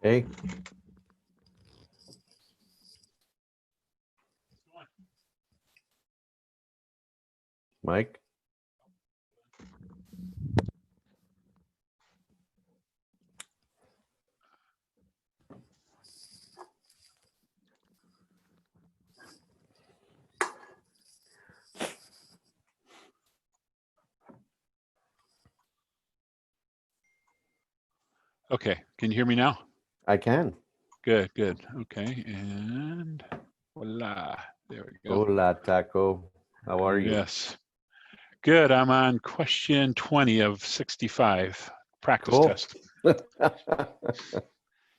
Hey. Mike. Okay, can you hear me now? I can. Good, good. Okay, and voila, there we go. Hola, Taco. How are you? Yes, good. I'm on question 20 of 65, practice Cool. test. You're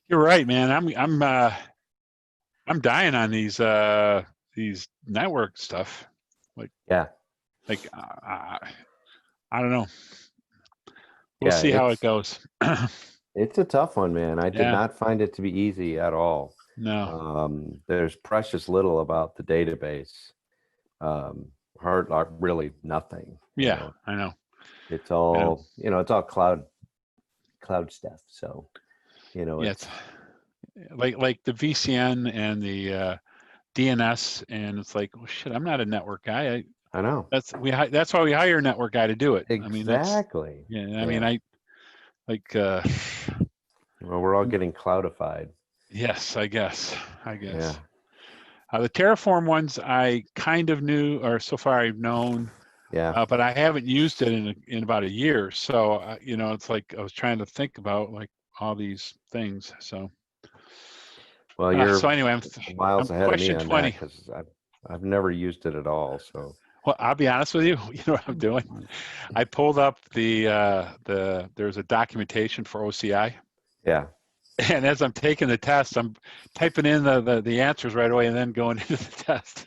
right, man. I'm dying on these network stuff. Yeah. I don't know. We'll Yeah, see how it goes. it's a tough one, man. I did Yeah. not find it to be easy at all. No. There's precious little about the database. Hard, really nothing. Yeah, I know. It's I know. all, it's all cloud stuff. So, Yeah, it's like the VCN and the DNS, and it's like, well, shit, I'm not a network guy. I know. That's why we hire a network guy to do it. I mean, Exactly. I mean, I like. Well, we're all getting cloudified. Yes, I guess. Yeah. The Terraform ones I kind of knew, or so far I've known. Yeah. But I haven't used it in about a year. So, it's like I was trying to think about like all these things. So, Well, you're so anyway, miles I'm ahead of me question on 20. that because I've never used it at all. So, Well, I'll be honest with you. You know what I'm doing? I pulled up there's a documentation for OCI. yeah. And as I'm taking the test, I'm typing in the answers right away and then going into the test.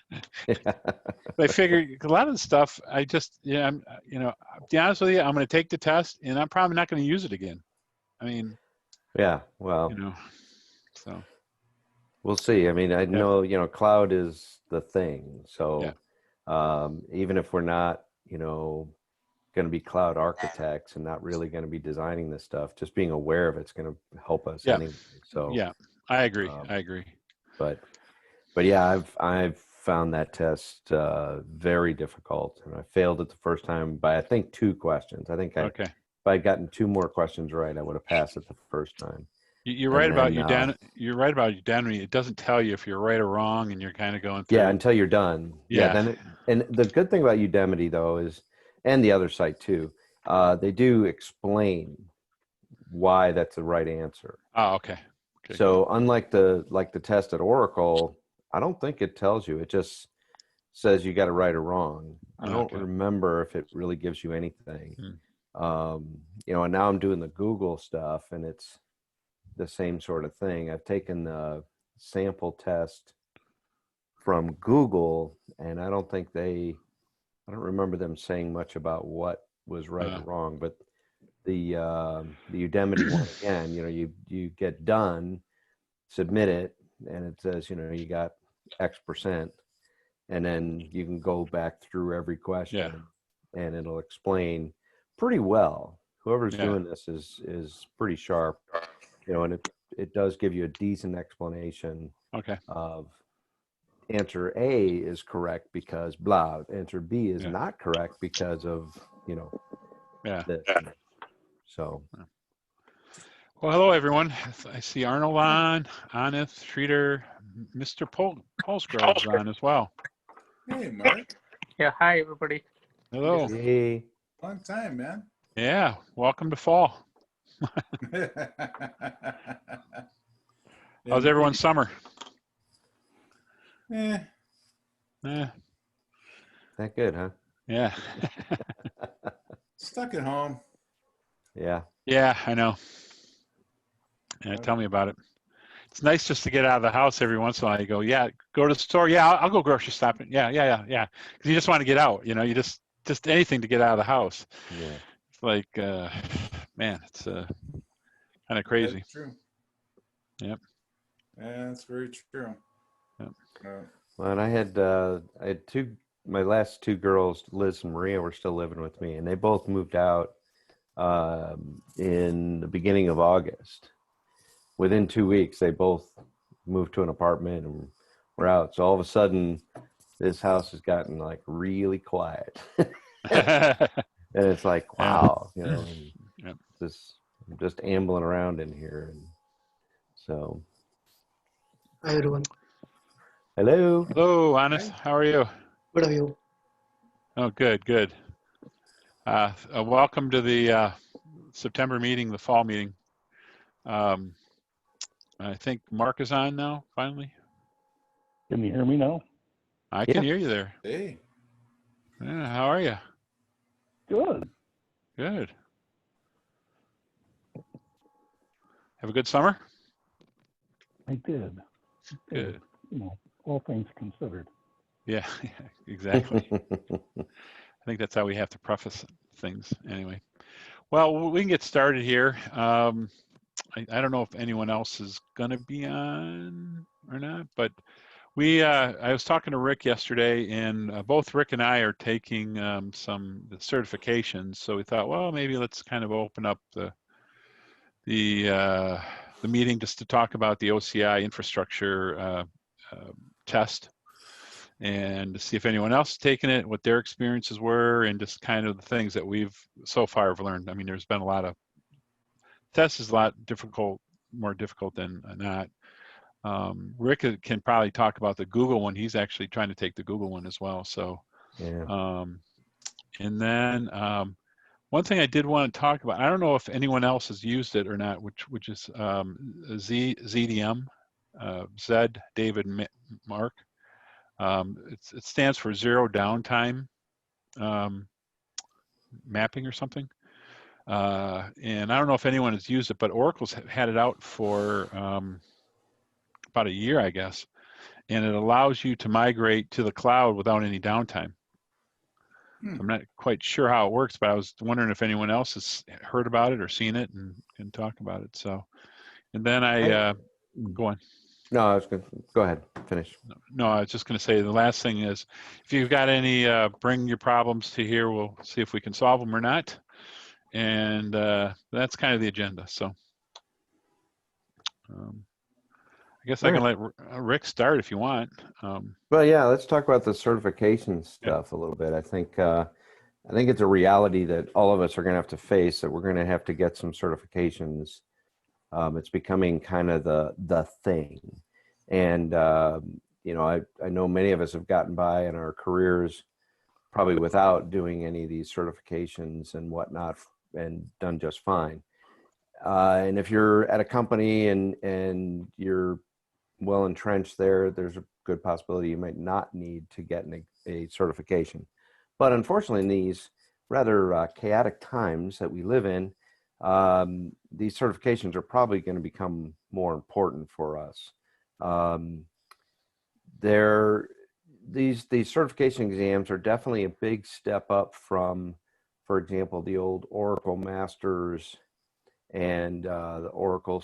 I figure a lot of the stuff I just, I'm, to be honest with you, I'm going to take the test and I'm probably not going to use it again. I mean, Yeah. Well, so we'll see. I mean, I know, cloud is the thing. So, even if we're not, going to be cloud architects and not really going to be designing this stuff, just being aware of it's going to help us anyway. So, yeah, I agree. But yeah, I've found that test very difficult, and I failed it the first time by I think 2 questions. I think if I'd gotten 2 more questions right, I would have passed it the first time. You're right about You're right about Udemy. It doesn't tell you if you're right or wrong, and you're kind of going through. Yeah, until you're done. Yeah. Then and the good thing about Udemy though is, and the other site too, they do explain why that's the right answer. Oh, okay. So unlike the test at Oracle, I don't think it tells you. It just says you got it right or wrong. I don't remember if it really gives you anything. And now I'm doing the Google stuff, and it's the same sort of thing. I've taken the sample test from Google, and I don't remember them saying much about what was right or wrong, but the Udemy one, again, you get done, submit it, and it says, you got X%, and then you can go back through every question, and it'll explain pretty well. Whoever's doing this is pretty sharp, and it does give you a decent explanation of answer A is correct because blah, answer B is not correct because of, this. So. Well, hello, everyone. I see Arnold on, Aneth, Streeter, Mr. Polsgrove's on as well. Hey, Mark. Yeah, hi, everybody. Hello. Hey. Long time, man. Yeah, welcome to fall. How's everyone's summer? That good, huh? Yeah. Stuck at home. Yeah. Yeah, I know. Yeah, tell me about it. It's nice just to get out of the house every once in a while. You go, go to the store. Yeah, I'll go grocery shopping. Yeah. Because you just want to get out. You just anything to get out of the house. Yeah. It's like, man, it's kind of crazy. That's true. Yep. Yeah, that's very true. Yep. Well, and I had my last 2 girls, Liz and Maria, were still living with me, and they both moved out in the beginning of August. Within 2 weeks, they both moved to an apartment and were out. So all of a sudden, this house has gotten like really quiet. And it's like, wow, just ambling around in here. And so. Hi, everyone. Hello. Hello, Honest. How are you? Good, how are you? Oh, good. Welcome to the September meeting, the fall meeting. I think Mark is on now, finally. Can you hear me now? I can hear you there. Hey. Yeah, how are you? Good. Good. Have a good summer? I did. Good. You know, all things considered. Yeah, exactly. I think that's how we have to preface things anyway. Well, we can get started here. I don't know if anyone else is going to be on or not, but I was talking to Rick yesterday, and both Rick and I are taking some certifications. So we thought, well, maybe let's kind of open up the meeting just to talk about the OCI infrastructure test, and to see if anyone else has taken it, what their experiences were, and just kind of the things that we've so far have learned. I mean, there's been a lot of tests is a lot more difficult than not. Rick can probably talk about the Google one. He's actually trying to take the Google one as well. So, Yeah. And then one thing I did want to talk about, I don't know if anyone else has used it or not, which is ZDM, Zed, David, Mark. It stands for Zero Downtime Mapping or something. And I don't know if anyone has used it, but Oracle's had it out for about a year, I guess. And it allows you to migrate to the cloud without any downtime. So I'm not quite sure how it works, but I was wondering if anyone else has heard about it or seen it and can talk about it. So, and then go on. No, I was going to go ahead, finish. No, I was just going to say the last thing is, if you've got any, bring your problems to here. We'll see if we can solve them or not. And that's kind of the agenda. So I guess I can let Rick start if you want. Well, yeah, let's talk about the certification stuff a little bit. I think it's a reality that all of us are going to have to face, that we're going to have to get some certifications. It's becoming kind of the thing. And, you know, I know many of us have gotten by in our careers probably without doing any of these certifications and whatnot, and done just fine. And if you're at a company and you're well entrenched there, there's a good possibility you might not need to get a certification. But unfortunately, in these rather chaotic times that we live in, these certifications are probably going to become more important for us. These certification exams are definitely a big step up from, for example, the old Oracle Masters and the Oracle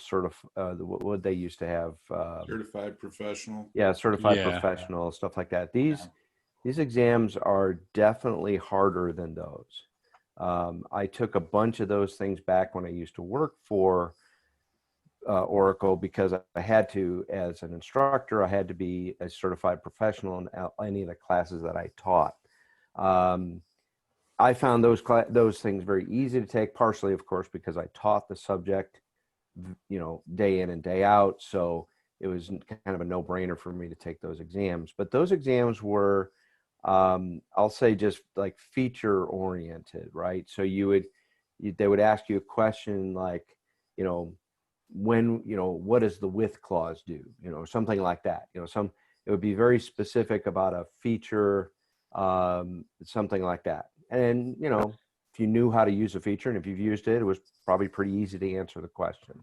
what they used to have. Certified professional. Yeah, certified professional, stuff like that. These exams are definitely harder than those. I took a bunch of those things back when I used to work for Oracle, because I had to, as an instructor, I had to be a certified professional in any of the classes that I taught. I found those things very easy to take, partially, of course, because I taught the subject, you know, day in and day out. So it was kind of a no-brainer for me to take those exams. But those exams were, I'll say, just like feature oriented, right? So they would ask you a question like, you know, what does the with clause do? You know, something like that. You know, it would be very specific about a feature, something like that. And, you know, if you knew how to use a feature and if you've used it, it was probably pretty easy to answer the question.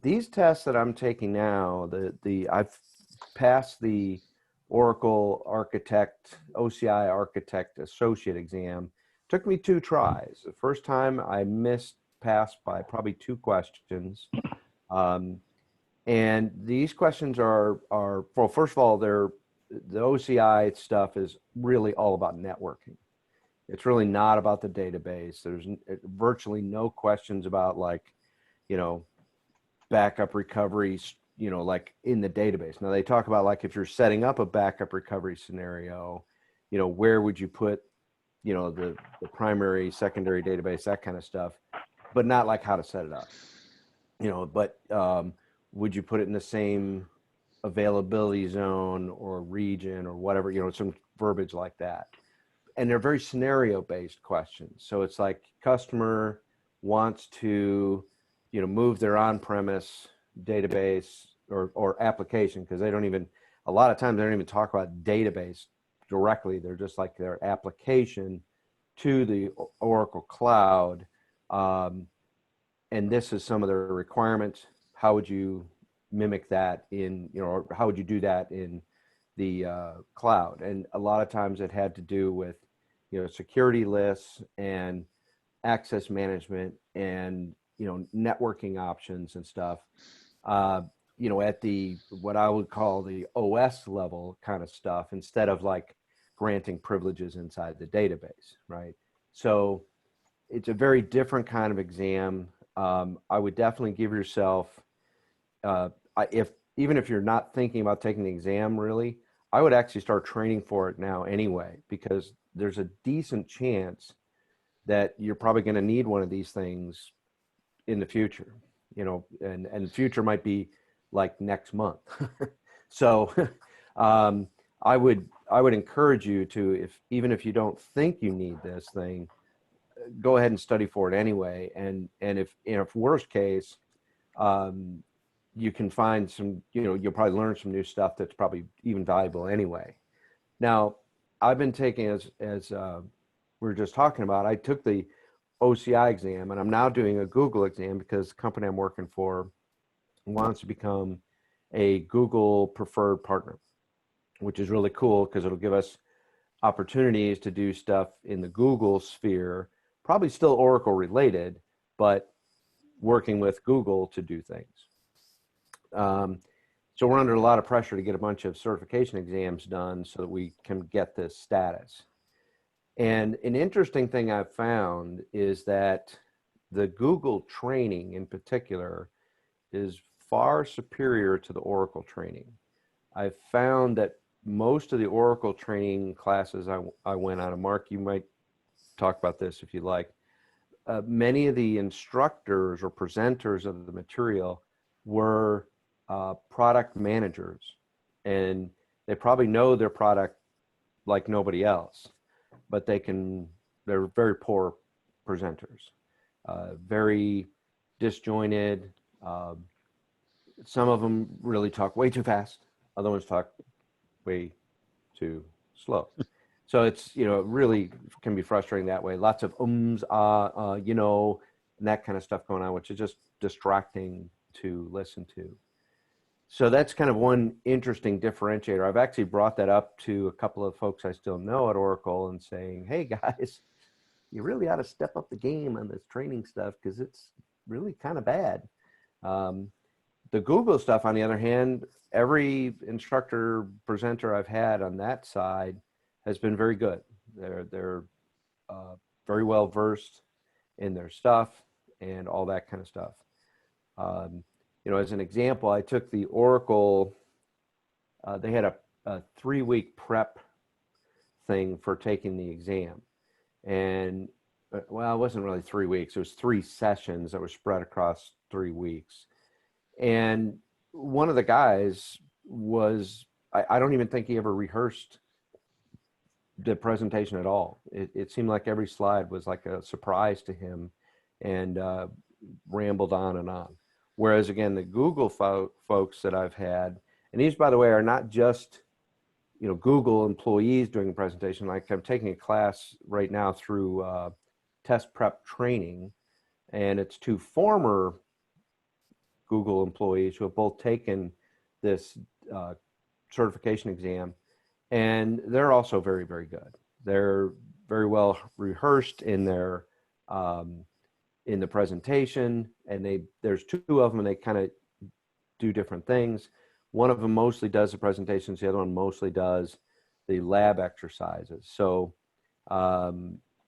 These tests that I'm taking now, I've passed the Oracle Architect, OCI Architect Associate exam. Took me 2 tries. The first time I passed by probably 2 questions. And these questions are well, first of all, the OCI stuff is really all about networking. It's really not about the database. There's virtually no questions about, like, you know, backup recovery, you know, like in the database. Now they talk about, like, if you're setting up a backup recovery scenario, you know, where would you put, you know, the primary, secondary database, that kind of stuff, but not like how to set it up, you know. But would you put it in the same availability zone or region or whatever, you know, some verbiage like that. And they're very scenario-based questions. So it's like customer wants to, you know, move their on-premise database or application, because a lot of times they don't even talk about database directly. They're just like their application to the Oracle cloud. And and this is some of the requirements. How would you mimic that in, or how would you do that in the cloud? And a lot of times it had to do with, security lists and access management and, networking options and stuff. At the, what I would call the OS level kind of stuff, instead of like granting privileges inside the database, right? So it's a very different kind of exam. I would definitely give yourself, even if you're not thinking about taking the exam really, I would actually start training for it now anyway, because there's a decent chance that you're probably going to need one of these things in the future, and future might be like next month. So I would encourage you to, even if you don't think you need this thing, go ahead and study for it anyway. And if worst case, you can find some, you'll probably learn some new stuff that's probably even valuable anyway. Now, I've been taking, as we were just talking about, I took the OCI exam, and I'm now doing a Google exam because the company I'm working for wants to become a Google preferred partner, which is really cool because it'll give us opportunities to do stuff in the Google sphere, probably still Oracle related, but working with Google to do things. So we're under a lot of pressure to get a bunch of certification exams done so that we can get this status. And an interesting thing I've found is that the Google training in particular is far superior to the Oracle training. I've found that most of the Oracle training classes I went on, and Mark, you might talk about this if you like, many of the instructors or presenters of the material were product managers, and they probably know their product like nobody else, but they're very poor presenters, very disjointed. Some of them really talk way too fast. Other ones talk way too slow. So it's, it really can be frustrating that way. Lots of ums, and that kind of stuff going on, which is just distracting to listen to. So that's kind of one interesting differentiator. I've actually brought that up to a couple of folks I still know at Oracle and saying, hey guys, you really ought to step up the game on this training stuff because it's really kind of bad. The Google stuff, on the other hand, every instructor presenter I've had on that side has been very good. They're very well versed in their stuff and all that kind of stuff. As an example, I took the Oracle, they had a 3-week prep thing for taking the exam. And, well, it wasn't really 3 weeks. It was 3 sessions that were spread across 3 weeks. And one of the guys was, I don't even think he ever rehearsed the presentation at all. It seemed like every slide was like a surprise to him, and rambled on and on. Whereas again, the Google folks that I've had, and these, by the way, are not just, Google employees doing a presentation. Like I'm taking a class right now through test prep training, and it's 2 former Google employees who have both taken this certification exam, and they're also very, very good. They're very well rehearsed in their in the presentation, and there's 2 of them, and they kind of do different things. One of them mostly does the presentations, the other one mostly does the lab exercises. So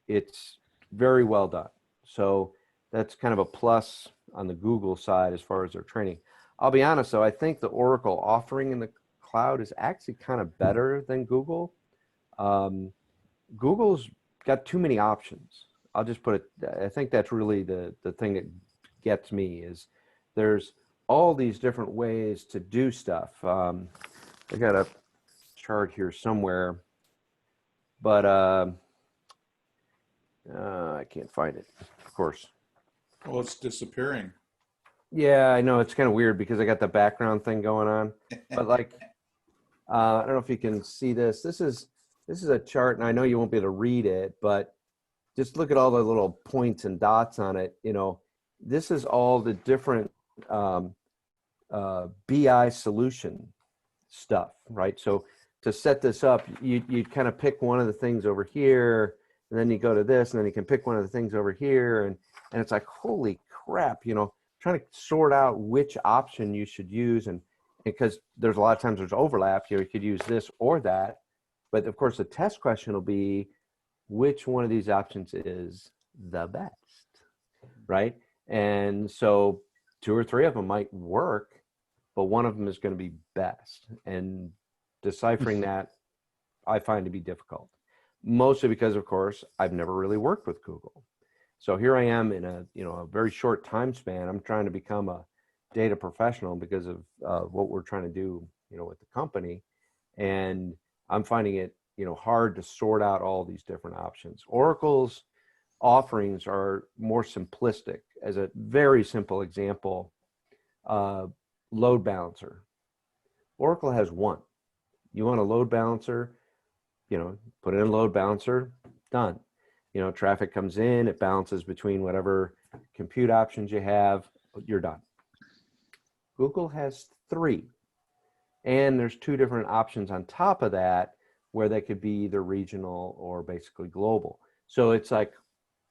it's very well done. So that's kind of a plus on the Google side as far as their training. I'll be honest though, I think the Oracle offering in the cloud is actually kind of better than Google. Google's got too many options. I'll just put it, I think that's really the thing that gets me, is there's all these different ways to do stuff. I got a chart here somewhere, but I can't find it, of course. Well, it's disappearing. Yeah, I know, it's kind of weird because I got the background thing going on, but like, I don't know if you can see this. This is a chart, and I know you won't be able to read it, but just look at all the little points and dots on it. this is all the different BI solution stuff, right? So to set this up, you'd kind of pick one of the things over here, and then you go to this, and then you can pick one of the things over here, and it's like, holy crap, you know, trying to sort out which option you should use, and because there's a lot of times there's overlap, you know, you could use this or that, but of course the test question will be, which one of these options is the best, right? And so 2 or 3 of them might work, but one of them is going to be best. And deciphering that I find to be difficult, mostly because, of course, I've never really worked with Google. So here I am in a, you know, a very short time span. I'm trying to become a data professional because of what we're trying to do, you know, with the company. And I'm finding it, you know, hard to sort out all these different options. Oracle's offerings are more simplistic. As a very simple example, load balancer. Oracle has one. You want a load balancer, you know, put in a load balancer, done. You know, traffic comes in, it balances between whatever compute options you have, you're done. Google has 3. And there's 2 different options on top of that where they could be either regional or basically global. So it's like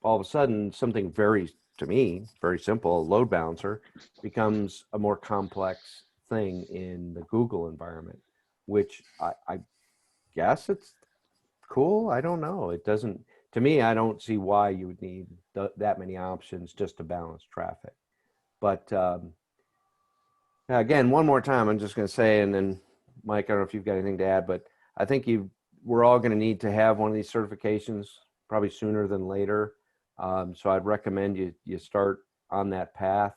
all of a sudden something very, to me, very simple, a load balancer becomes a more complex thing in the Google environment, which I guess it's cool. I don't know. It doesn't, to me, I don't see why you would need that many options just to balance traffic. But again, one more time, I'm just going to say, and then Mike, I don't know if you've got anything to add, but I think we're all going to need to have one of these certifications probably sooner than later. So I'd recommend you start on that path.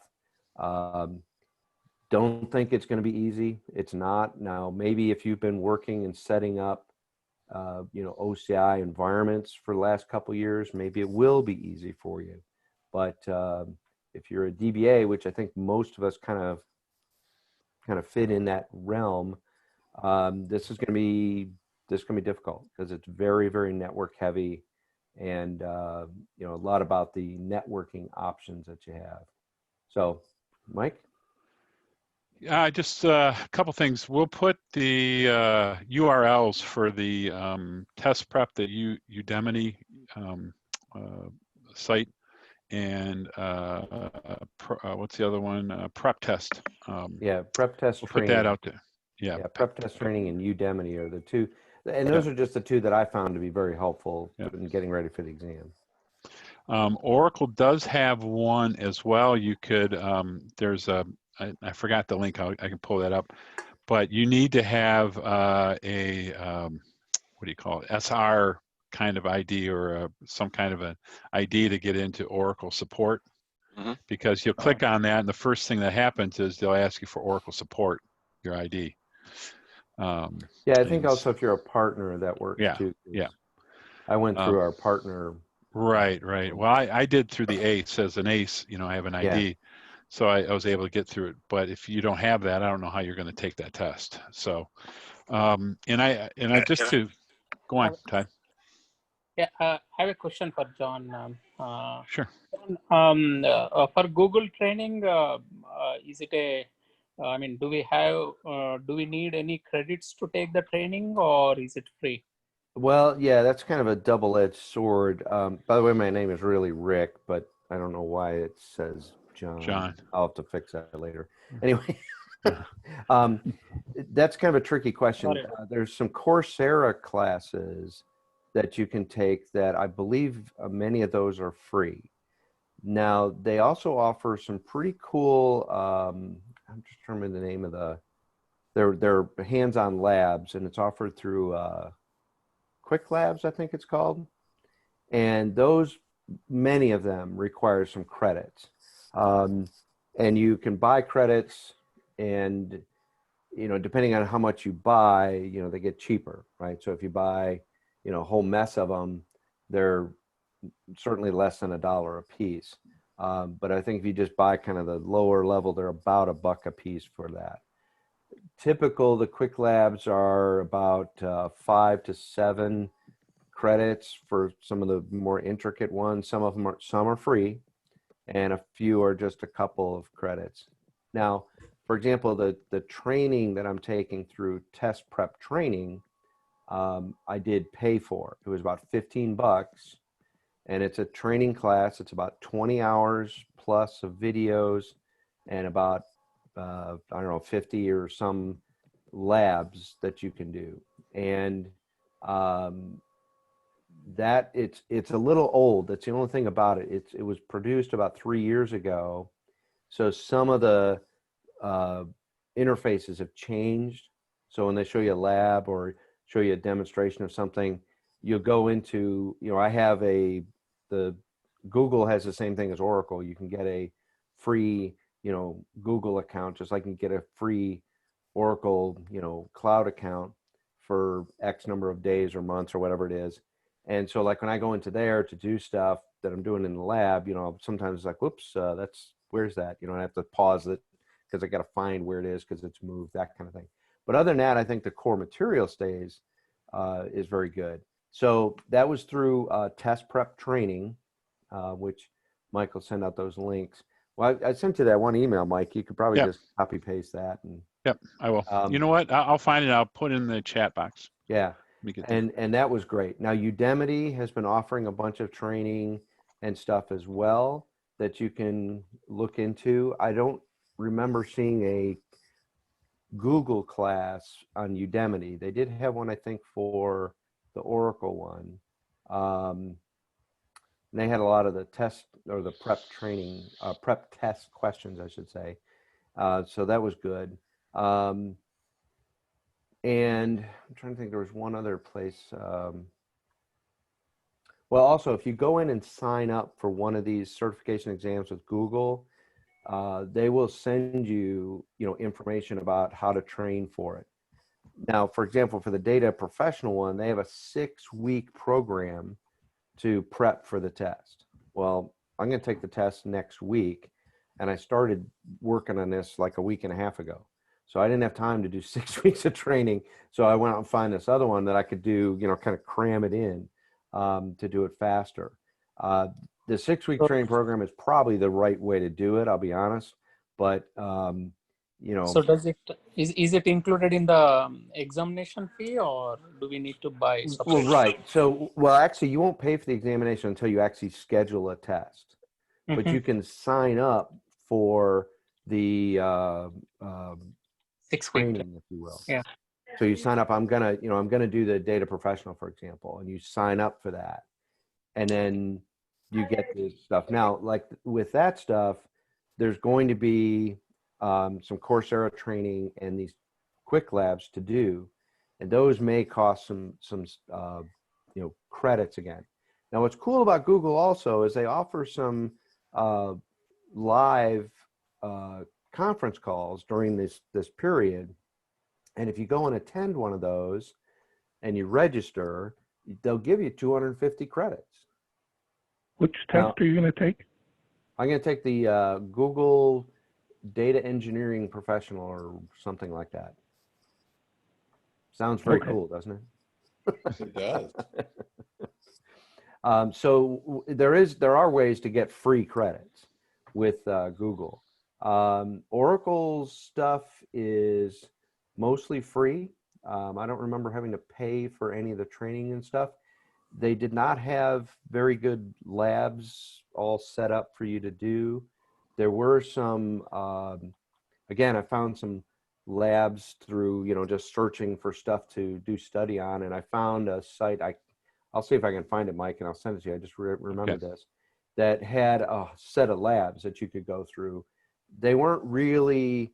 Don't think it's going to be easy. It's not. Now, maybe if you've been working and setting up, you know, OCI environments for the last couple of years, maybe it will be easy for you. But if you're a DBA, which I think most of us kind of fit in that realm, this is going to be difficult because it's very, very network heavy, and you know, a lot about the networking options that you have. So, Mike. Just a couple things. We'll put the URLs for the test prep, the Udemy site, and what's the other one? Prep test. Yeah, prep test we'll training. Put that out there. Yeah, prep test training and Udemy are the 2, and those are just the 2 that I found to be very helpful in getting ready for the exam. Oracle does have one as well. You could, there's a, I forgot the link, I can pull that up, but you need to have what do you call it, SR kind of ID or some kind of an ID to get into Oracle support, because you'll click on that and the first thing that happens is they'll ask you for Oracle support, your ID. Yeah, I think also if you're a partner that works too. Yeah. I went through our partner. Right. Well, I did through the ACE. As an ACE, you know, I have an ID. So I was able to get through it. But if you don't have that, I don't know how you're going to take that test. So, and I just to go on, Todd. Yeah, I have a question for John. Sure. For Google training, is it a? I mean, do we need any credits to take the training, or is it free? Well, yeah, that's kind of a double-edged sword. By the way, my name is really Rick, but I don't know why it says John. I'll have to fix that later. Anyway, that's kind of a tricky question. There's some Coursera classes that you can take that I believe many of those are free. Now, they also offer some pretty cool, I'm just trying to remember the name of they're hands-on labs, and it's offered through Quick Labs, I think it's called. And those, many of them require some credits. And you can buy credits, and, you know, depending on how much you buy, you know, they get cheaper, right? So if you buy, you know, a whole mess of them, they're certainly less than $1 a piece. But I think if you just buy kind of the lower level, they're about $1 a piece for that. Typical, the Quick Labs are about 5 to 7 credits for some of the more intricate ones. Some are free, and a few are just a couple of credits. Now, for example, the training that I'm taking through test prep training, I did pay for. It was about $15, and it's a training class. It's about 20 hours plus of videos and about, I don't know, 50 or some labs that you can do. And that it's a little old. That's the only thing about it. It was produced about 3 years ago. So some of the interfaces have changed. So when they show you a lab or show you a demonstration of something, you'll go into, I have the Google has the same thing as Oracle. You can get a free, Google account, just like you can get a free Oracle, cloud account for X number of days or months or whatever it is. And so like when I go into there to do stuff that I'm doing in the lab, sometimes it's like, whoops, where's that? I have to pause it because I got to find where it is because it's moved, that kind of thing. But other than that, I think the core material stays is very good. So that was through test prep training, which Mike will send out those links. Well, I sent you that one email, Mike. You could probably just copy paste that. And yep, I will. You know what? I'll find it. I'll put it in the chat box. Yeah. And that was great. Now, Udemy has been offering a bunch of training and stuff as well that you can look into. I don't remember seeing a Google class on Udemy. They did have one, I think, for the Oracle one. And they had a lot of the test or the prep training, prep test questions, I should say. So that was good. And I'm trying to think, there was one other place. Well, also, if you go in and sign up for one of these certification exams with Google, they will send you, information about how to train for it. Now, for example, for the data professional one, they have a 6-week program to prep for the test. Well, I'm going to take the test next week, and I started working on this like a week and a half ago. So I didn't have time to do 6 weeks of training. So I went out and find this other one that I could do, kind of cram it in to do it faster. The 6-week training program is probably the right way to do it, I'll be honest. But, So is it included in the examination fee, or do we need to buy separate? Well, right. So, actually, you won't pay for the examination until you actually schedule a test. But you can sign up for the 6 week training, if you will. Yeah. So you sign up. I'm gonna do the data professional, for example, and you sign up for that, and then you get this stuff. Now, like with that stuff, there's going to be some Coursera training and these quick labs to do, and those may cost some credits again. Now, what's cool about Google also is they offer some live conference calls during this period, and if you go and attend one of those and you register, they'll give you 250 credits. Which test are you going to take? I'm going to take the Google Data Engineering Professional or something like that. Sounds very cool, doesn't it? It does. So there are ways to get free credits with Google. Oracle's stuff is mostly free. I don't remember having to pay for any of the training and stuff. They did not have very good labs all set up for you to do. There were some, again, I found some labs through, just searching for stuff to do study on. And I found a site, I'll see if I can find it, Mike, and I'll send it to you. I just remembered this, that had a set of labs that you could go through. They weren't really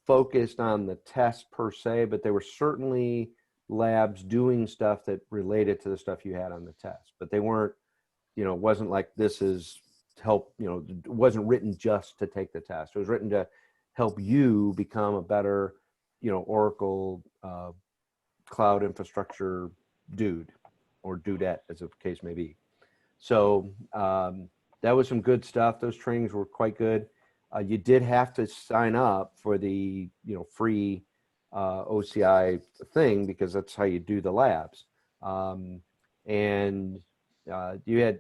focused on the test per se, but they were certainly labs doing stuff that related to the stuff you had on the test. But they weren't, it wasn't like this is to help, it wasn't written just to take the test. It was written to help you become a better, Oracle cloud infrastructure dude or dudette, as the case may be. So that was some good stuff. Those trainings were quite good. You did have to sign up for the free OCI thing because that's how you do the labs. And you had,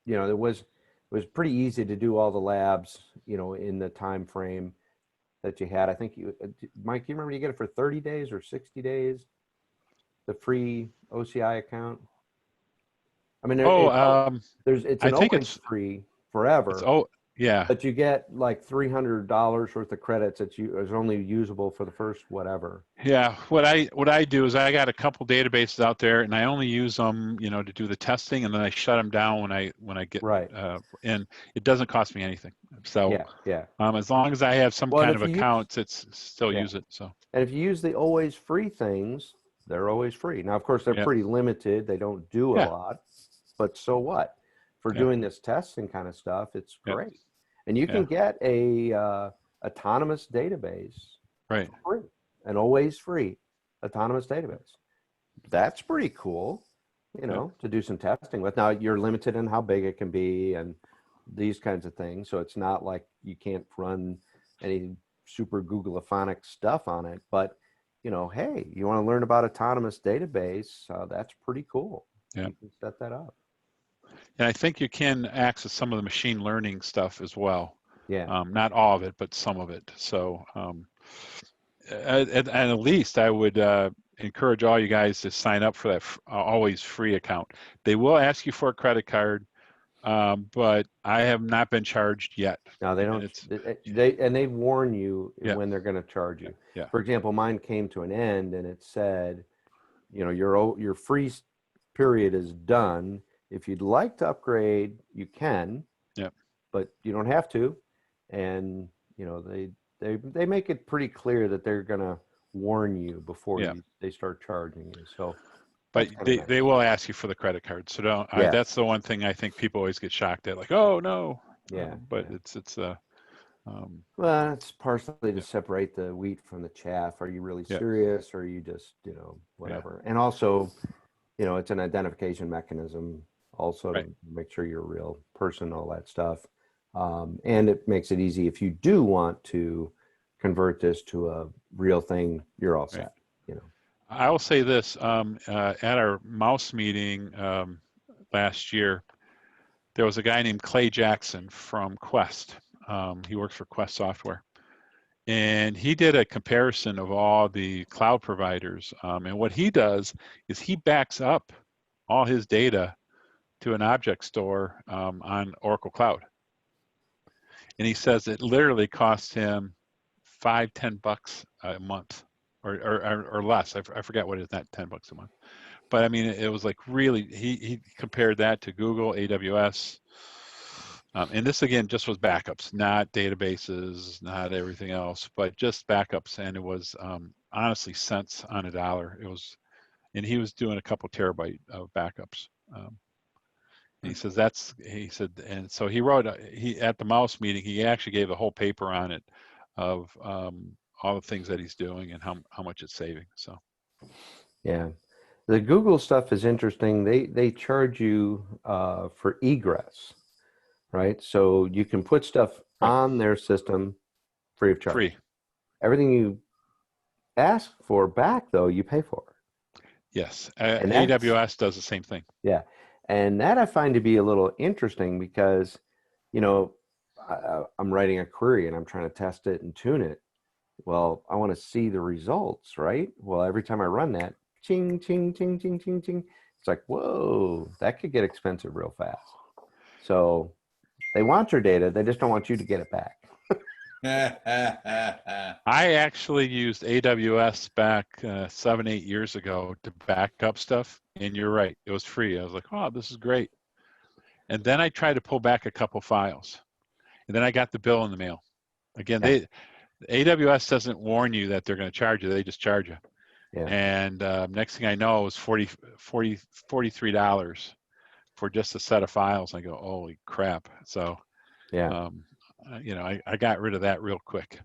there was was pretty easy to do all the labs, in the time frame that you had. I think Mike, you remember you get it for 30 days or 60 days, the free OCI account? I mean, it's I an think always free it's forever, yeah. but you get like $300 worth of credits that is only usable for the first whatever. Yeah, what I do is I got a couple databases out there, and I only use them, to do the testing, and then I shut them down when I get Right. and it doesn't cost me anything. So Yeah. as long as I have some Well, and kind of accounts, it's still yeah. use it. So And if you use the always free things, they're always free. Now, of course, they're yeah, pretty limited. They don't do a yeah, lot, but so what? For yeah, doing this testing kind of stuff, it's yeah, great. And you yeah, can get a autonomous database right. for free, an always free autonomous database. That's pretty cool, Yeah, to do some testing with. Now, you're limited in how big it can be and these kinds of things. So it's not like you can't run any super Googleophonic stuff on it. But, hey, you want to learn about autonomous database, that's pretty cool. yeah. You can set that up. And I think you can access some of the machine learning stuff as well. Yeah. Not all of it, but some of it. So, and at least I would encourage all you guys to sign up for that always free account. They will ask you for a credit card, but I have not been charged yet. No, they don't. They warn you when they're going to charge you. Yeah. For example, mine came to an end, and it said, your free period is done. If you'd like to upgrade, you can. Yeah. But you don't have to. And they make it pretty clear that they're going to warn you before they start charging you. So. But they will ask you for the credit card. So don't. That's the one thing I think people always get shocked at. Like, oh no. Yeah. But it's well, it's partially to separate the wheat from the chaff. Are you really serious, or are you just, whatever? And also, it's an identification mechanism also to make sure you're a real person, all that stuff. And it makes it easy if you do want to convert this to a real thing, you're all set. I will say this, at our mouse meeting last year, there was a guy named Clay Jackson from Quest. He works for Quest Software. And he did a comparison of all the cloud providers. And what he does is he backs up all his data to an object store on Oracle Cloud. And he says it literally costs him $5-10 a month or less. I forget what it is, not $10 a month. But I mean, it was like really, he compared that to Google, AWS. And this again just was backups, not databases, not everything else, but just backups. And it was honestly cents on a dollar. It was, and he was doing a couple terabyte of backups. And he says and so he wrote, at the mouse meeting, he actually gave a whole paper on it of all the things that he's doing and how much it's saving. So, yeah, the Google stuff is interesting. They charge you for egress. Right, so you can put stuff on their system free of charge. Free. Everything you ask for back, though, you pay for. Yes, AWS does the same thing. Yeah, and that I find to be a little interesting because, I'm writing a query and I'm trying to test it and tune it. Well, I want to see the results, right? Well, every time I run that, ching, ching, ching, ching, ching, ching, it's like, whoa, that could get expensive real fast. So. They want your data. They just don't want you to get it back. I actually used AWS back 7-8 years ago to back up stuff. And you're right. It was free. I was like, oh, this is great. And then I tried to pull back a couple files. And then I got the bill in the mail. Again, AWS doesn't warn you that they're going to charge you. They just charge you. Yeah. And next thing I know, it was $43 for just a set of files. I go, holy crap. So, I got rid of that real quick,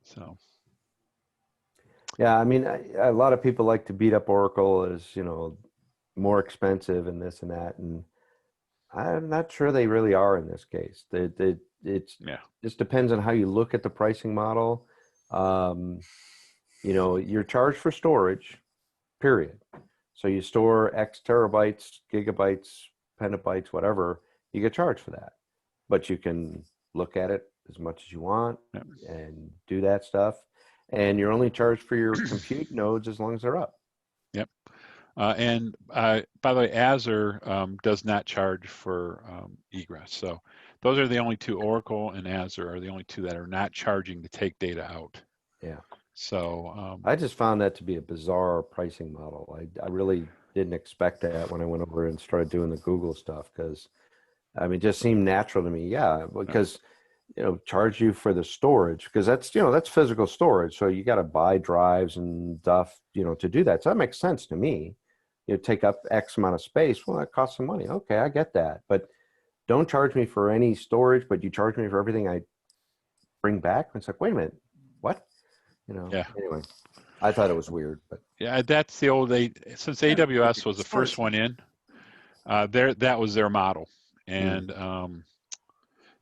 so. Yeah, I mean, a lot of people like to beat up Oracle as, more expensive and this and that. And I'm not sure they really are in this case. Just depends on how you look at the pricing model. You're charged for storage, period. So you store X terabytes, gigabytes, petabytes, whatever, you get charged for that. But you can look at it as much as you want Yep. and do that stuff. And you're only charged for your compute nodes as long as they're up. Yep. And by the way, Azure does not charge for egress. So those are the only two. Oracle and Azure are the only two that are not charging to take data out. Yeah. So I just found that to be a bizarre pricing model. I really didn't expect that when I went over and started doing the Google stuff, because I mean, it just seemed natural to me. Yeah, because charge you for the storage, because that's physical storage. So you got to buy drives and stuff, to do that. So that makes sense to me. Take up X amount of space. Well, that costs some money. Okay, I get that. But don't charge me for any storage, but you charge me for everything I bring back. It's like, wait a minute, what? Yeah. Anyway, I thought it was weird, but yeah, that's the old since AWS was the first one in, that was their model, and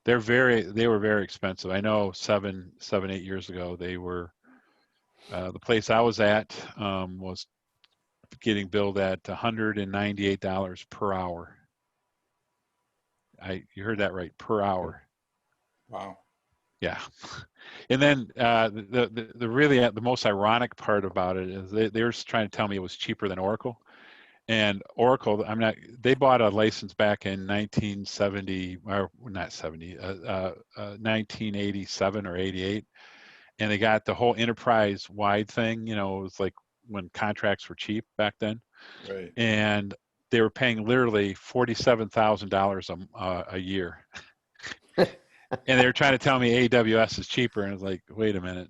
they were very expensive. I know 8 years ago they were the place I was at was getting billed at $198 per hour. You heard that right, per hour. Wow. Yeah. And then the really the most ironic part about it is they were trying to tell me it was cheaper than Oracle. And Oracle, they bought a license back in 1970, or not 70, 1987 or 88. And they got the whole enterprise wide thing, it was like when contracts were cheap back then. Right. And they were paying literally $47,000 a year. And they were trying to tell me AWS is cheaper. And I was like, wait a minute,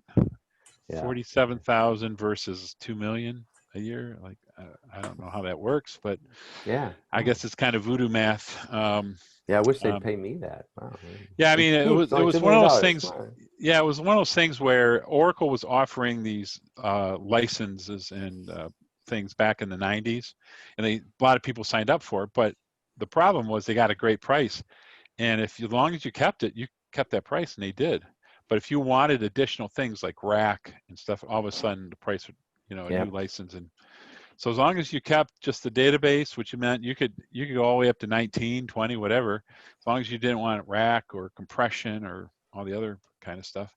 yeah. 47,000 versus 2 million a year. Like, I don't know how that works, but Yeah, I guess it's kind of voodoo math. yeah, I wish they'd pay me that. Wow. Yeah, I mean, it was $2 one of those million. things. Yeah, it was one of those things where Oracle was offering these licenses and things back in the 90s, and a lot of people signed up for it. But the problem was they got a great price, and as long as you kept it, you kept that price, and they did. But if you wanted additional things like rack and stuff, all of a sudden the price would, a new license. And so as long as you kept just the database, which meant you could go all the way up to 19, 20, whatever, as long as you didn't want rack or compression or all the other kind of stuff,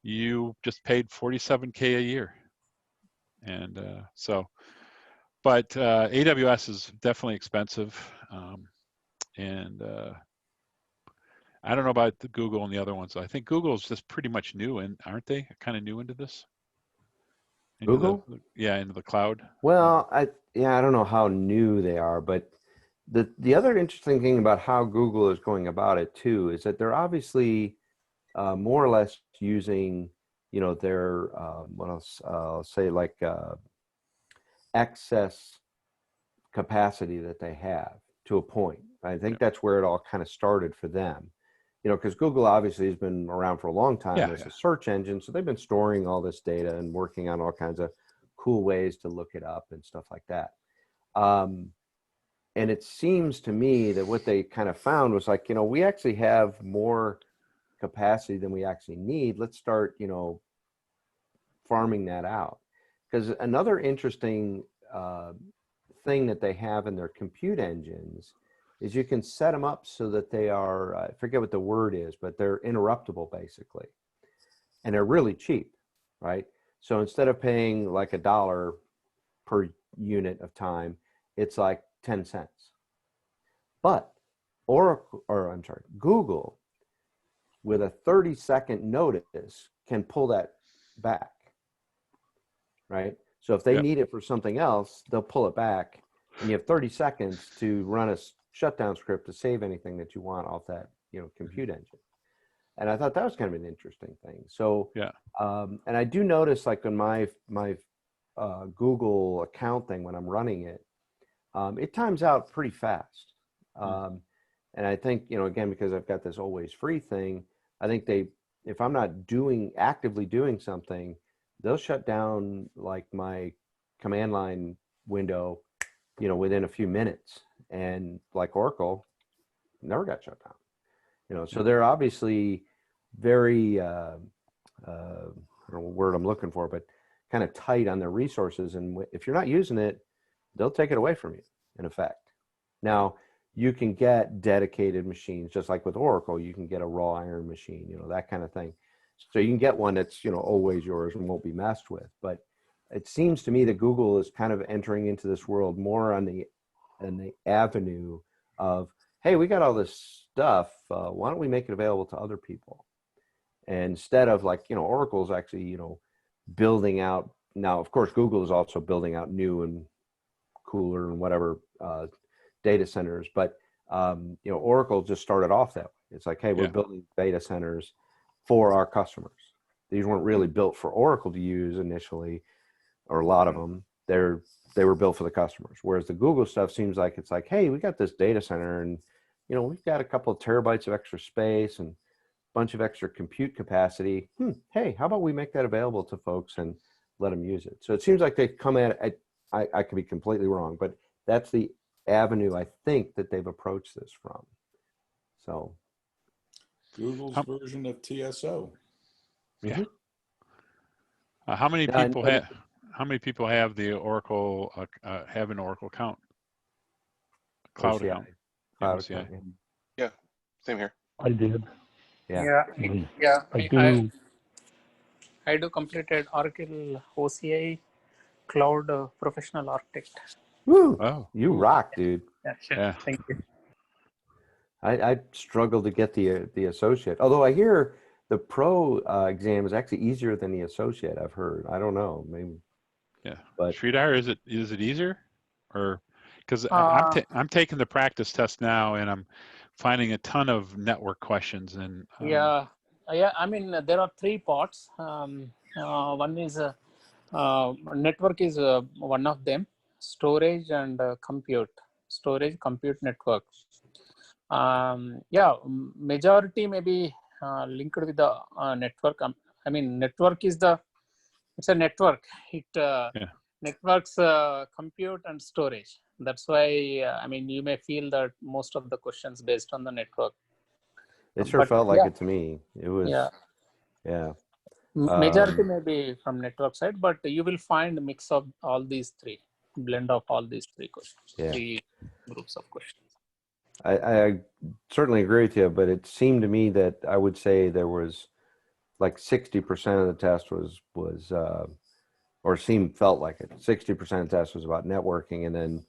you just paid $47K a year. And but AWS is definitely expensive. And I don't know about the Google and the other ones. I think Google is just pretty much new, and aren't they kind of new into this? Google? Into the cloud. Well, I don't know how new they are, but the other interesting thing about how Google is going about it too is that they're obviously more or less using, their what else? I'll say like excess capacity that they have to a point. I think that's where it all kind of started for them. Because Google obviously has been around for a long time as a search engine, so they've been storing all this data and working on all kinds of cool ways to look it up and stuff like that. And it seems to me that what they kind of found was like, we actually have more capacity than we actually need. Let's start, farming that out. Because another interesting thing that they have in their compute engines is you can set them up so that they are, I forget what the word is, but they're interruptible basically. And they're really cheap, right? So instead of paying like $1 per unit of time, it's like 10 cents. But Google, with a 30-second notice, can pull that back, right? So if they need it for something else, they'll pull it back, and you have 30 seconds to run a shutdown script to save anything that you want off that, compute engine. And I thought that was kind of an interesting thing. So, and I do notice, like on my Google account thing, when I'm running it, it times out pretty fast. And I think, again, because I've got this always free thing, I think if I'm not actively doing something, they'll shut down like my command line window, within a few minutes. And like Oracle, never got shut down. So they're obviously very, I don't know what word I'm looking for, but kind of tight on their resources. And if you're not using it, they'll take it away from you, in effect. Now, you can get dedicated machines, just like with Oracle, you can get a raw iron machine, you know, that kind of thing. So you can get one that's, you know, always yours and won't be messed with. But it seems to me that Google is kind of entering into this world more on the avenue of, hey, we got all this stuff. Why don't we make it available to other people? And instead of, like, you know, Oracle's actually, you know, building out. Now, of course, Google is also building out new and cooler and whatever data centers. But, you know, Oracle just started off that way. It's like, hey, we're building data centers for our customers. These weren't really built for Oracle to use initially, or a lot of them. They were built for the customers. Whereas the Google stuff seems like it's like, hey, we got this data center and, you know, we've got a couple of terabytes of extra space and a bunch of extra compute capacity. Hey, how about we make that available to folks and let them use it? So it seems like they come at it, I could be completely wrong, but that's the avenue I think that they've approached this from. So Google's version of TSO. Yeah. How many people have? How many people have the Oracle? Have an Oracle account? Cloud OCI. account. Cloud OCI. account, Yeah, same here. I did. yeah. I do completed Oracle OCI Cloud Professional Architect. Woo! Oh, You rock, dude. Yeah, sure. Yeah. Thank you. I struggled to get the associate. Although I hear the pro exam is actually easier than the associate. I've heard. I don't know. Maybe. yeah. But Sridhar, is it easier, or because I'm taking the practice test now and I'm finding a ton of network questions and Yeah. I mean, there are three parts. One is network is one of them. Storage and compute. Storage, compute, network. Majority maybe linked with the network. I mean, network is it's a network. It networks compute and storage. That's why I mean, you may feel that most of the questions based on the network. it sure felt like it to me. It was, yeah. Majority may be from network side, but you will find a mix of all these three, blend of all these three questions, three groups of questions. I certainly agree with you, but it seemed to me that I would say there was like 60% of the test was or felt like it. 60% of the test was about networking, and then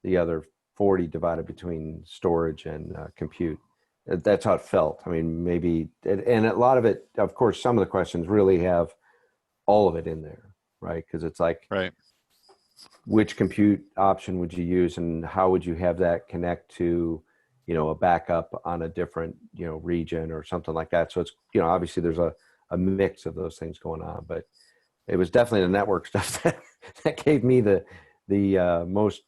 the other 40 divided between storage and compute. That's how it felt. I mean, maybe, and a lot of it, of course, some of the questions really have all of it in there, right? Because it's like, which compute option would you use, and how would you have that connect to, you know, a backup on a different, you know, region or something like that. So it's, you know, obviously there's a mix of those things going on, but it was definitely the network stuff that gave me the most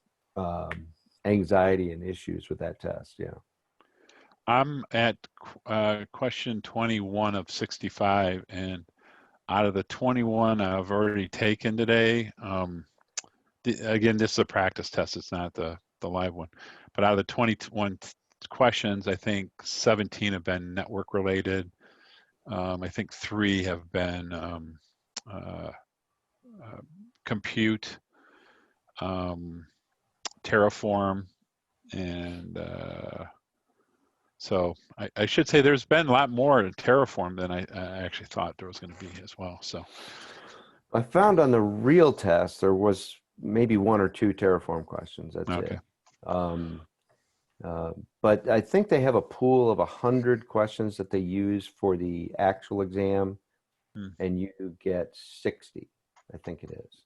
anxiety and issues with that test. Yeah. I'm at question 21 of 65, and out of the 21 I've already taken today, again, this is a practice test, it's not the live one, but out of the 21 questions, I think 17 have been network related. I think 3 have been compute, Terraform, and so I should say there's been a lot more in Terraform than I actually thought there was going to be as well. So I found on the real test there was maybe 1 or 2 Terraform questions. That's it. But I think they have a pool of 100 questions that they use for the actual exam, and you get 60. I think it is.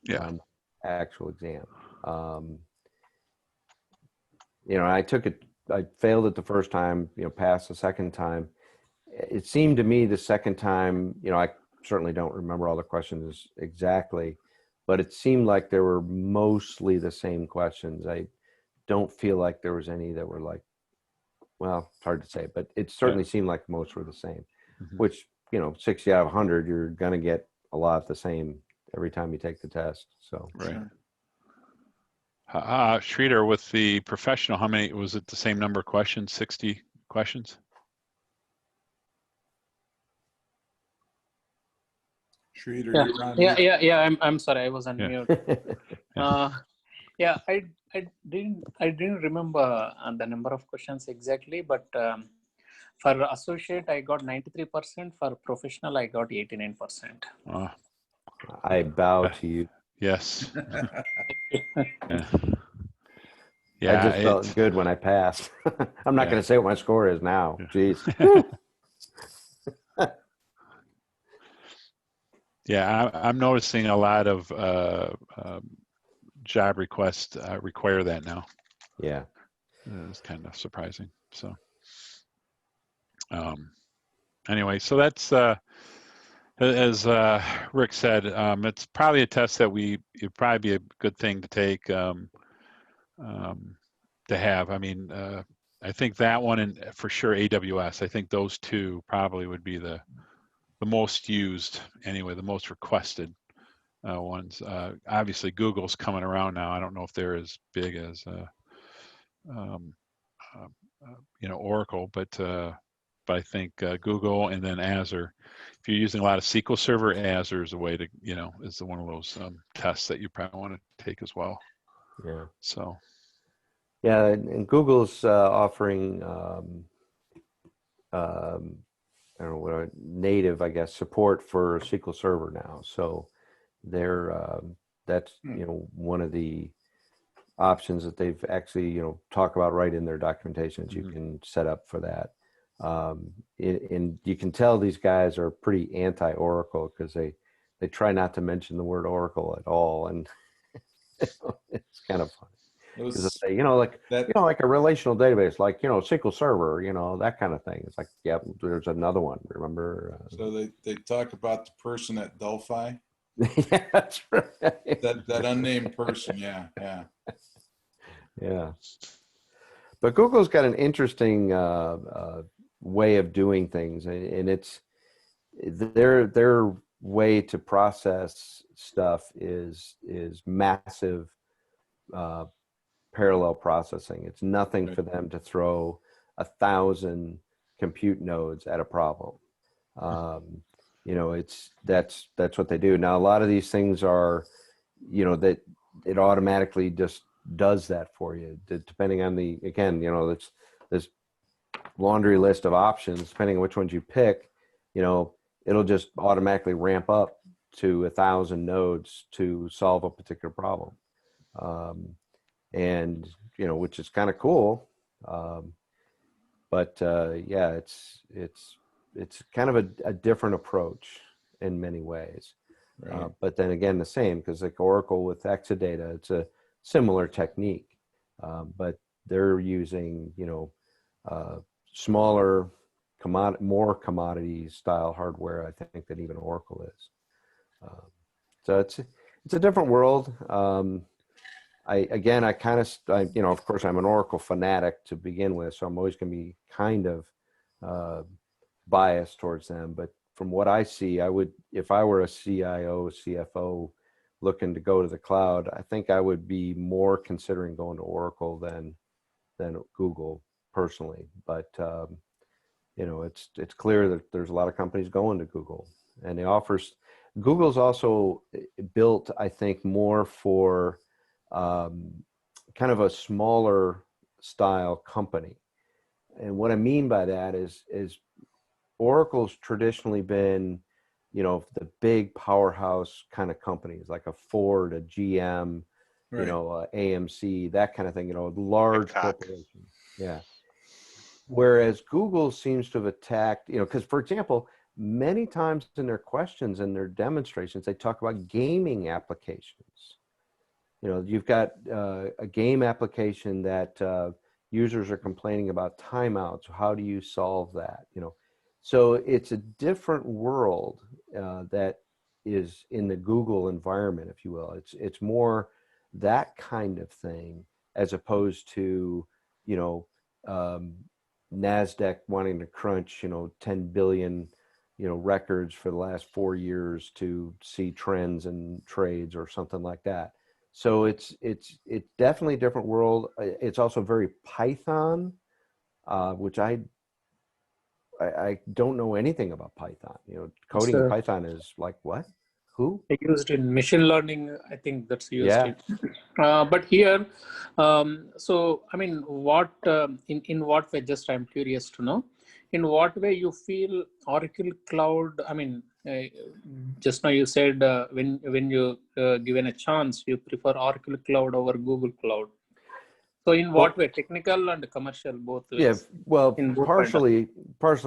Yeah. Actual exam. You know, I failed it the first time, you know, passed the second time. It seemed to me the second time, you know, I certainly don't remember all the questions exactly, but it seemed like they were mostly the same questions. I don't feel like there was any that were like, well, it's hard to say, but it certainly seemed like most were the same, which, you know, 60 out of 100, you're going to get a lot the same every time you take the test. So, Sridhar, with the professional, how many, was it the same number of questions, 60 questions? Sridhar, you're on mute. I'm sorry, I was on mute. I I didn't remember the number of questions exactly, but for associate I got 93%. For professional I got 89%. Oh, I bow to you. yes. Yeah. I Yeah, just felt good when I passed. I'm not Yeah. going to say what my score is now. Jeez. Yeah, I'm noticing a lot of job requests require that now. Yeah. It's kind of surprising. So anyway, so that's as Rick said, it's probably a test that it'd probably be a good thing to take to have. I mean, I think that one and for sure AWS. I think those two probably would be the most used anyway, the most requested ones. Obviously, Google's coming around now. I don't know if they're as big as um, Oracle, but I think Google and then Azure. If you're using a lot of SQL Server, Azure is a way to is one of those tests that you probably want to take as well. Yeah. So. Yeah, and Google's offering I don't know what native, I guess, support for SQL Server now. So they're that's one of the options that they've actually talk about right in their documentation that you can set up for that. And you can tell these guys are pretty anti-Oracle because they try not to mention the word Oracle at all, and it's kind of funny. Because like a relational database, like SQL Server, that kind of thing. It's like, yeah, there's another one. Remember? So they talk about the person at Delphi. Yeah, that's right. That unnamed person. Yeah. Yeah. But Google's got an interesting way of doing things, and it's their way to process stuff is massive. Parallel processing. It's nothing for them to throw 1,000 compute nodes at a problem. That's what they do. Now, a lot of these things are, that it automatically just does that for you, depending on it's this laundry list of options. Depending on which ones you pick, it'll just automatically ramp up to 1,000 nodes to solve a particular problem. And which is kind of cool, but yeah, it's kind of a different approach in many ways, Right. but then again the same, because like Oracle with Exadata, it's a similar technique, but they're using smaller more commodity style hardware, I think, than even Oracle is. So it's a different world. Of course, I'm an Oracle fanatic to begin with, so I'm always going to be kind of biased towards them. But from what I see, if I were a CIO, CFO looking to go to the cloud, I think I would be more considering going to Oracle than Google personally. But it's clear that there's a lot of companies going to Google, and Google's also built, I think, more for kind of a smaller style company. And what I mean by that is Oracle's traditionally been, the big powerhouse kind of companies like a Ford, a GM, Right. AMC, that kind of thing, large corporations. Yeah. Whereas Google seems to have attacked, because for example, many times in their questions and their demonstrations, they talk about gaming applications. You've got a game application that users are complaining about timeouts. How do you solve that? So it's a different world that is in the Google environment, if you will. It's more that kind of thing as opposed to NASDAQ wanting to crunch 10 billion records for the last 4 years to see trends and trades or something like that. So it's definitely a different world. It's also very Python, which I don't know anything about Python. Coding in Python is like what? Who? Used in machine learning. I think that's used Yeah. but here, so I mean, what in what way? Just I'm curious to know, in what way you feel Oracle Cloud? I mean, just now you said when you given a chance, you prefer Oracle Cloud over Google Cloud. So in what Well, way? Technical and commercial, both yeah. ways. Well, In both partially,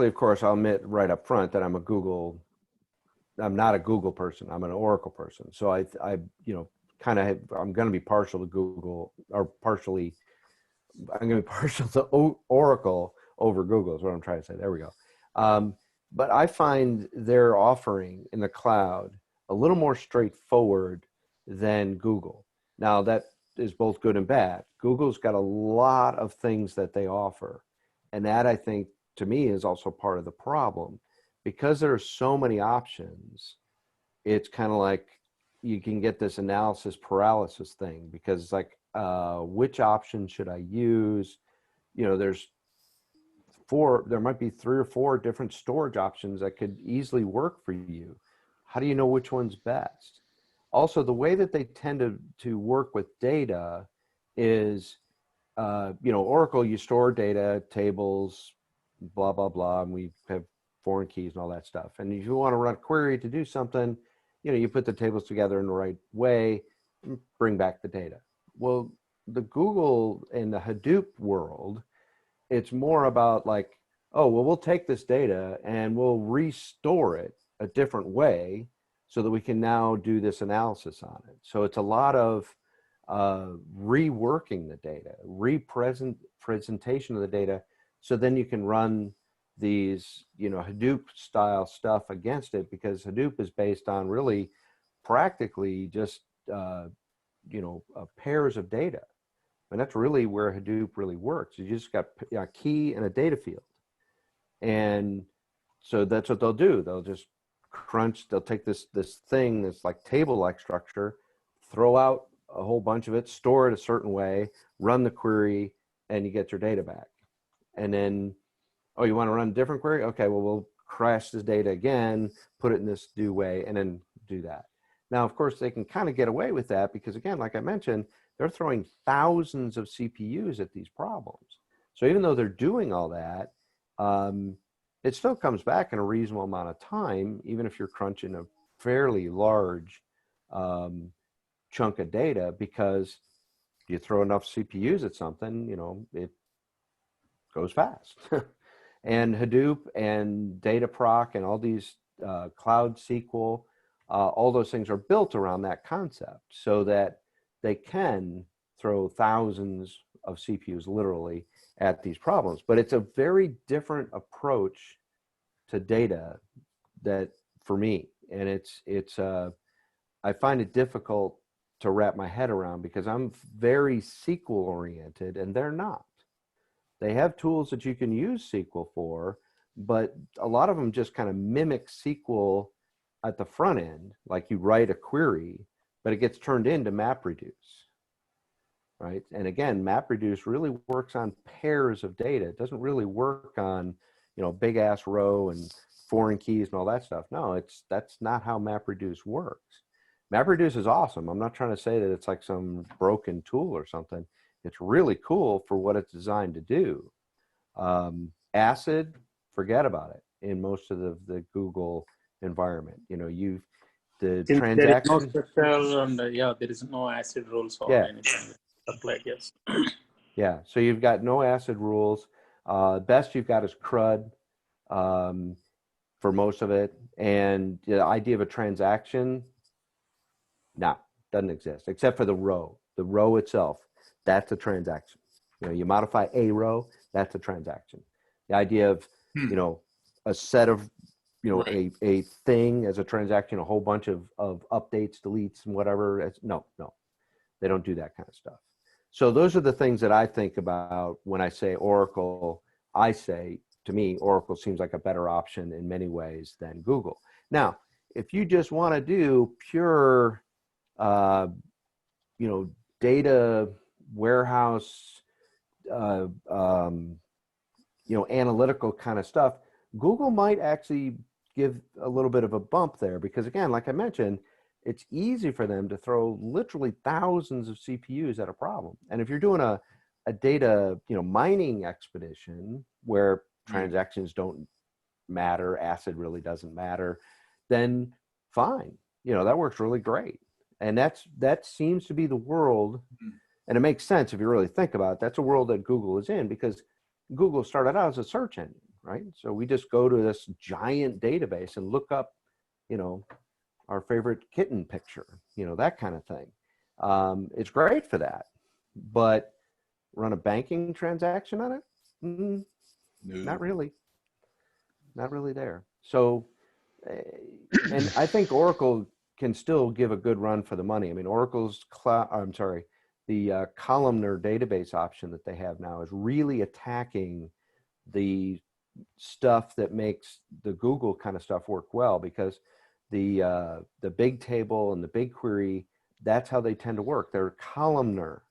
of course, I'll admit right up front that I'm not a Google person. I'm an Oracle person. So I I'm going to be partial to Google, or partially, I'm going to be partial to Oracle over Google is what I'm trying to say. There we go. But I find their offering in the cloud a little more straightforward than Google. Now that is both good and bad. Google's got a lot of things that they offer. And that, I think, to me, is also part of the problem. Because there are so many options, it's kind of like you can get this analysis paralysis thing, because it's like, which option should I use? You know, there might be 3 or 4 different storage options that could easily work for you. How do you know which one's best? Also, the way that they tend to work with data is, Oracle, you store data, tables, blah, blah, blah, and we have foreign keys and all that stuff. And if you want to run a query to do something, you put the tables together in the right way, and bring back the data. Well, the Google and the Hadoop world, it's more about like, oh, well, we'll take this data and we'll restore it a different way so that we can now do this analysis on it. So it's a lot of reworking the data, presentation of the data, so then you can run these, Hadoop style stuff against it, because Hadoop is based on really practically just, pairs of data. And that's really where Hadoop really works. You just got a key and a data field. And so that's what they'll do. They'll just they'll take this thing, this like table-like structure, throw out a whole bunch of it, store it a certain way, run the query, and you get your data back. And then, oh, you want to run a different query? Okay, well, we'll crash this data again, put it in this new way, and then do that. Now, of course, they can kind of get away with that because, again, like I mentioned, they're throwing thousands of CPUs at these problems. So even though they're doing all that, it still comes back in a reasonable amount of time, even if you're crunching a fairly large chunk of data, because you throw enough CPUs at something, it goes fast. And Hadoop and Dataproc and all these Cloud SQL, all those things are built around that concept so that they can throw thousands of CPUs literally at these problems. But it's a very different approach to data that, for me, and it's I find it difficult to wrap my head around because I'm very SQL oriented and they're not. They have tools that you can use SQL for, but a lot of them just kind of mimic SQL at the front end, like you write a query, but it gets turned into MapReduce, right? And again, MapReduce really works on pairs of data. It doesn't really work on, big ass row and foreign keys and all that stuff. No, that's not how MapReduce works. MapReduce is awesome. I'm not trying to say that it's like some broken tool or something. It's really cool for what it's designed to do. ACID, forget about it in most of the Google environment. The Since transaction. there is no structure and there is no ACID rules or anything applied. Yes. Yeah. So you've got no ACID rules. Best you've got is CRUD for most of it, and the idea of a transaction, doesn't exist except for the row. The row itself, that's a transaction. You modify a row, that's a transaction. The idea of a set of Right. a thing as a transaction, a whole bunch of updates, deletes, and whatever. No, they don't do that kind of stuff. So those are the things that I think about when I say Oracle. I say, to me, Oracle seems like a better option in many ways than Google. Now, if you just want to do pure, data warehouse, analytical kind of stuff, Google might actually give a little bit of a bump there because, again, like I mentioned, it's easy for them to throw literally thousands of CPUs at a problem. And if you're doing a data, mining expedition where transactions don't matter, ACID really doesn't matter, then fine. That works really great. And that seems to be the world, and it makes sense if you really think about it. That's a world that Google is in, because Google started out as a search engine, right? So we just go to this giant database and look up, our favorite kitten picture, that kind of thing. It's great for that, but run a banking transaction on it? No. Not really there. So, and I think Oracle can still give a good run for the money. I mean, Oracle's the columnar database option that they have now is really attacking the stuff that makes the Google kind of stuff work well, because the big table and the BigQuery, that's how they tend to work. They're columnar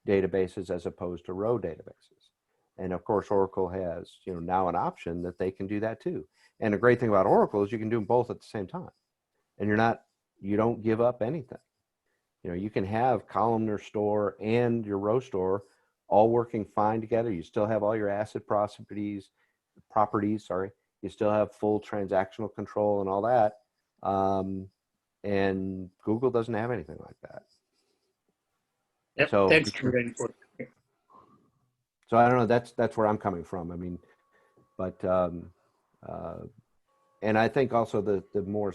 databases as opposed to row databases. And of course, Oracle has, now an option that they can do that too. And the great thing about Oracle is you can do them both at the same time. And you don't give up anything. You can have columnar store and your row store all working fine together. You still have all your ACID properties, you still have full transactional control and all that. And Google doesn't have anything like that. Yep, So, thanks for your input. So I don't know, that's where I'm coming from. I mean, but, and I think also the more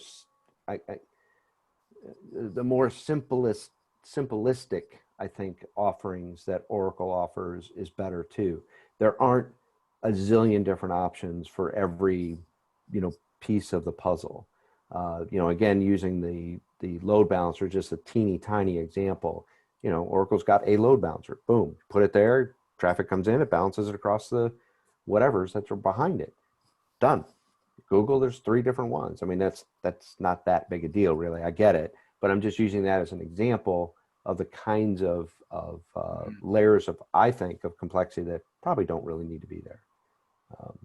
simplistic, I think, offerings that Oracle offers is better too. There aren't a zillion different options for every, piece of the puzzle. Again, using the load balancer, just a teeny tiny example, Oracle's got a load balancer, boom, put it there, traffic comes in, it balances it across the whatever's that's behind it. Done. Google, there's 3 different ones. I mean, that's not that big a deal, really. I get it, but I'm just using that as an example of the kinds of layers of, I think, of complexity that probably don't really need to be there.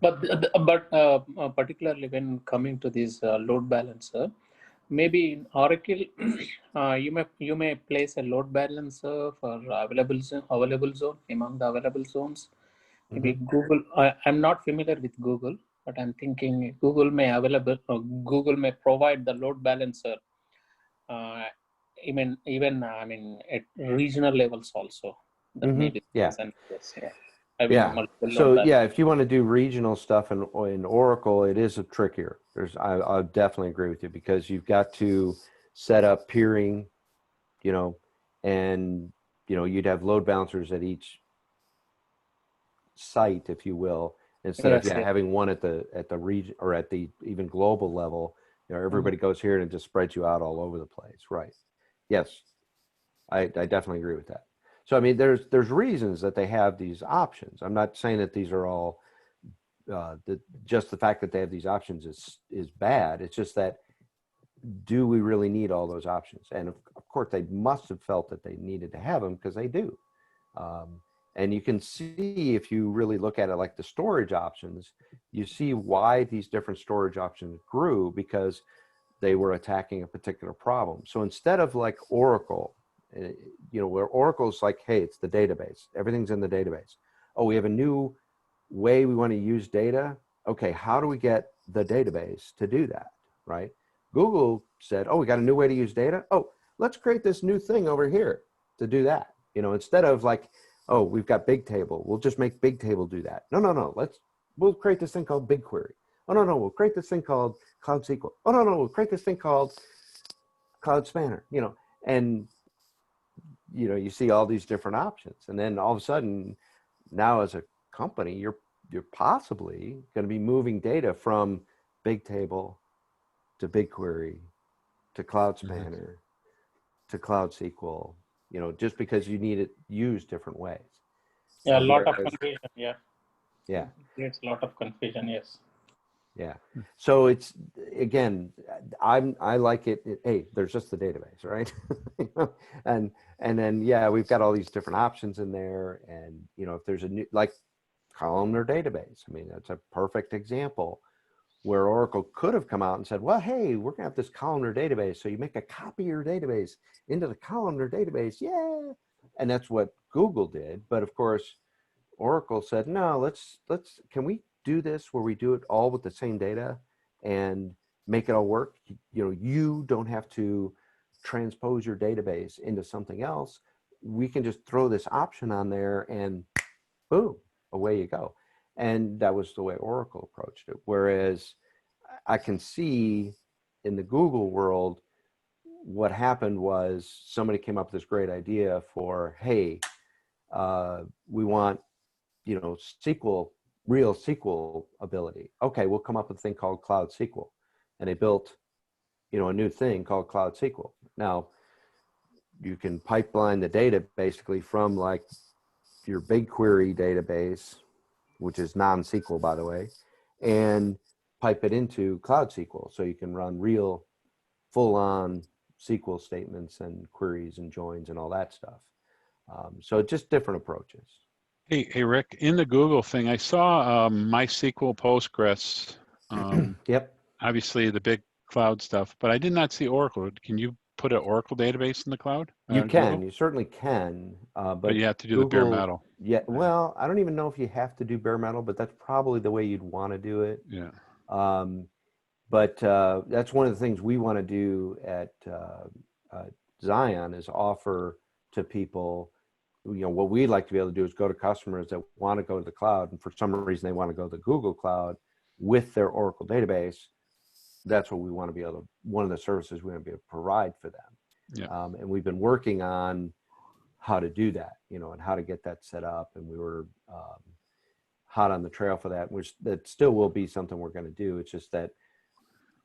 But particularly when coming to this load balancer, maybe in Oracle, you may place a load balancer for available zone among the available zones. Maybe Google. I'm not familiar with Google, but I'm thinking Google may provide the load balancer. Even at regional levels also. That may be sense. Yeah. So yeah, if you want to do regional stuff in Oracle, it is trickier. I definitely agree with you, because you've got to set up peering, and you'd have load balancers at each site, if you will, instead of having one at the region or at the even global level. Everybody goes here and it just spreads you out all over the place, right? Yes, I definitely agree with that. So, I mean, there's reasons that they have these options. I'm not saying that these are all, just the fact that they have these options is bad. It's just that, do we really need all those options? And of course, they must have felt that they needed to have them, because they do. And you can see, if you really look at it like the storage options, you see why these different storage options grew, because they were attacking a particular problem. So instead of like Oracle, where Oracle's like, hey, it's the database, everything's in the database. Oh, we have a new way we want to use data. Okay, how do we get the database to do that, right? Google said, oh, we got a new way to use data. Oh, let's create this new thing over here to do that. Instead of like, oh, we've got Bigtable, we'll just make Bigtable do that. No, we'll create this thing called BigQuery. Oh, no, we'll create this thing called Cloud SQL. Oh, no, we'll create this thing called Cloud Spanner, and you see all these different options. And then all of a sudden, now as a company, you're possibly going to be moving data from Bigtable to BigQuery to Cloud Spanner to Cloud SQL, just because you need it used different ways. Yeah, a lot of confusion. Yeah. It's a lot of confusion. Yes. Yeah. So it's, again, I like it. Hey, there's just the database, right? and then, yeah, we've got all these different options in there. And, if there's a new, like columnar database, I mean, that's a perfect example. where Oracle could have come out and said, well, hey, we're gonna have this columnar database. So you make a copy of your database into the columnar database. Yeah. And that's what Google did. But of course, Oracle said, no, can we do this where we do it all with the same data and make it all work? You know, you don't have to transpose your database into something else. We can just throw this option on there and boom, away you go. And that was the way Oracle approached it. Whereas I can see in the Google world, what happened was somebody came up with this great idea for, hey, we want, you know, real SQL ability. Okay, we'll come up with a thing called Cloud SQL. And they built, you know, a new thing called Cloud SQL. Now, you can pipeline the data basically from like your BigQuery database, which is non-SQL, by the way, and pipe it into Cloud SQL. So you can run real full-on SQL statements and queries and joins and all that stuff. So just different approaches. Hey, Rick, in the Google thing, I saw MySQL, Postgres, Yep. obviously the big cloud stuff, but I did not see Oracle. Can you put an Oracle database in the cloud? You can, Google? you certainly can. But you have to do Google, the bare metal. Yeah, well, I don't even know if you have to do bare metal, but that's probably the way you'd want to do it. Yeah. But that's one of the things we want to do at Zion is offer to people, you know, what we'd like to be able to do is go to customers that want to go to the cloud, and for some reason they want to go to the Google Cloud with their Oracle database. That's what we want to be able to, one of the services we want to be able to provide for them. Yeah. And we've been working on how to do that, you know, and how to get that set up. And we were hot on the trail for that, which that still will be something we're going to do. It's just that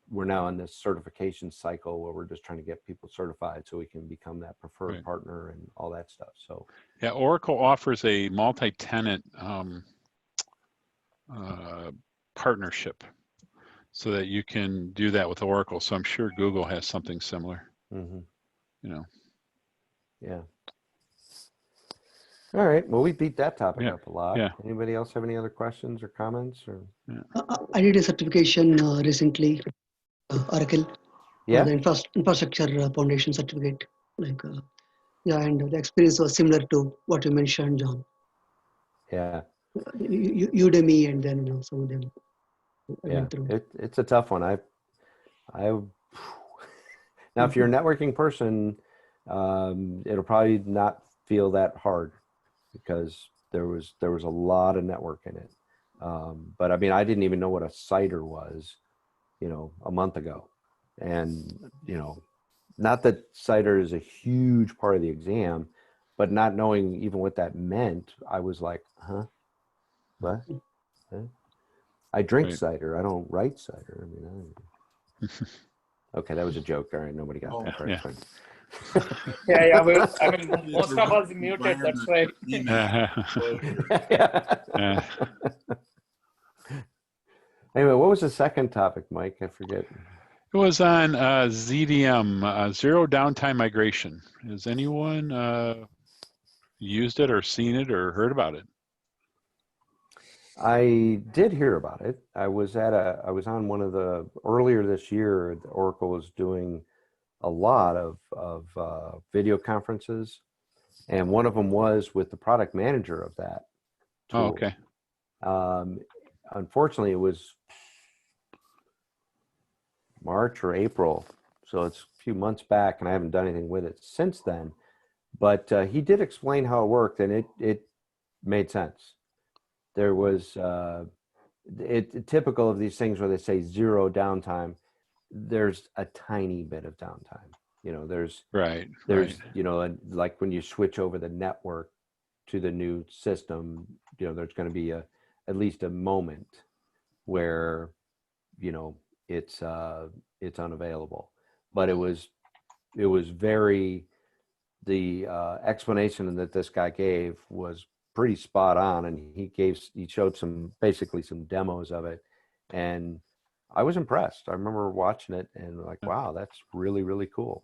we're now in this certification cycle where we're just trying to get people certified so we can become that preferred partner and all that stuff. So yeah, Oracle offers a multi-tenant partnership so that you can do that with Oracle. So I'm sure Google has something similar. mm-hmm. You know. Yeah. All right. Well, we beat that topic up a lot. Yeah. Anybody else have any other questions or comments? Or I did a certification recently, Oracle, yeah, the infrastructure foundation certificate. Like, yeah, and the experience was similar to what you mentioned, John. Yeah. Udemy, and then, you know, some of them. Yeah, it's a tough one. Now, if you're a networking person, it'll probably not feel that hard because there was a lot of network in it. But I mean, I didn't even know what a CIDR was, you know, a month ago. And, you know, not that CIDR is a huge part of the exam, but not knowing even what that meant, I was like, huh? What? Huh? I drink cider. I don't write cider. I mean, okay, that was a joke. All right, nobody got that. Right? Yeah. Yeah, well, I mean, most of us muted. That's right. Anyway, what was the second topic, Mike? I forget. It was on ZDM, zero downtime migration. Has anyone used it or seen it or heard about it? I did hear about it. I was on one of the, earlier this year, Oracle was doing a lot of video conferences, and one of them was with the product manager of that tool. Oh, okay. Unfortunately, it was March or April, so it's a few months back, and I haven't done anything with it since then. But he did explain how it worked, and it made sense. There was typical of these things where they say zero downtime. There's a tiny bit of downtime. You know, there's you know, like when you switch over the network to the new system, you know, there's going to be at least a moment where, you know, it's unavailable. But it was very, the explanation that this guy gave was pretty spot on, and he showed basically some demos of it, and I was impressed. I remember watching it and like, wow, that's really, really cool.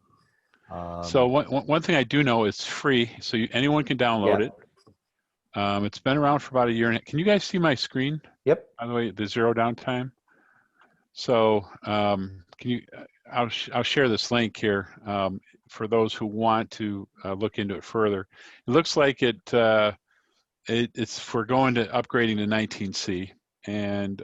So one thing I do know is free, so anyone can download it. It's been around for about a year. Can you guys see my screen? Yep. By the way, the zero downtime. So can you? I'll share this link here for those who want to look into it further. It looks like it's for going to upgrading to 19C, and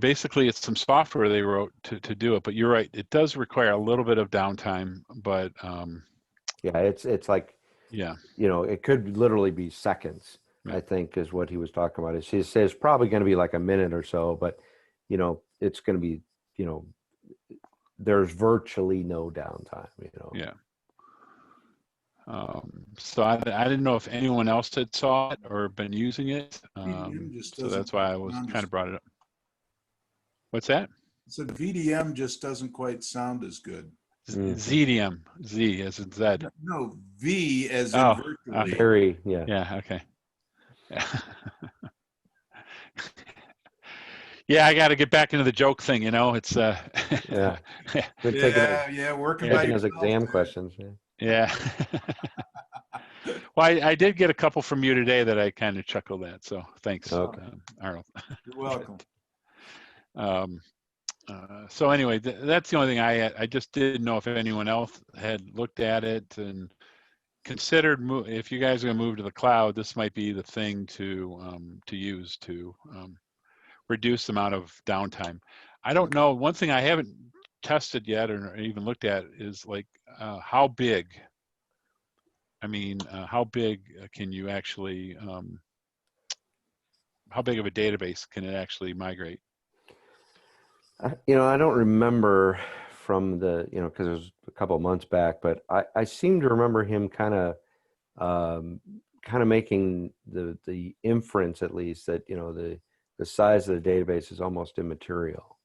basically it's some software they wrote to do it. But you're right, it does require a little bit of downtime. But yeah, it's like, yeah, it could literally be seconds. Yeah. I think is what he was talking about. She says probably going to be like a minute or so, but it's going to be, there's virtually no downtime. Yeah. So I didn't know if anyone else had saw it or been using it. So that's why I was kind of brought it up. What's that? So VDM just doesn't quite sound as good. ZDM, Z as in Z. No, V as in virtually. Very, yeah. Yeah, okay. Yeah, I got to get back into the joke thing, it's Yeah. Working taking those exam questions. Yeah. Well, I did get a couple from you today that I kind of chuckled at, so thanks, Okay. Arnold. You're welcome. So anyway, that's the only thing I just didn't know if anyone else had looked at it and considered if you guys are going to move to the cloud, this might be the thing to use to reduce the amount of downtime. I don't know. One thing I haven't tested yet or even looked at is like how big. I mean, how big can you actually? How big of a database can it actually migrate? I don't remember from the, because it was a couple of months back, but I seem to remember him kind of making the inference, at least, that the size of the database is almost immaterial.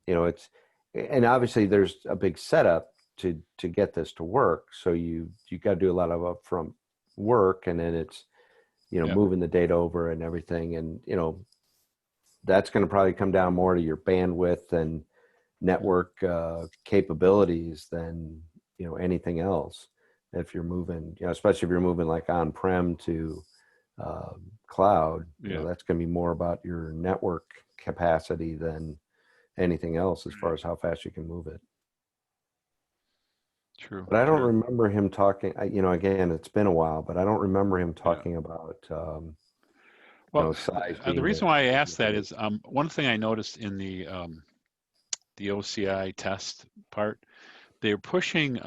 It's, and obviously there's a big setup to get this to work, so you got to do a lot of upfront work, and then it's moving the data over and everything, and that's going to probably come down more to your bandwidth and network capabilities than anything else. If you're moving, especially if you're moving like on-prem to cloud, that's going to be more about your network capacity than anything else as far as how fast you can move it. True. But I don't remember him talking. Again, it's been a while, but I don't remember him talking about. Well, size the reason why I asked that is one thing I noticed in the OCI test part, they're pushing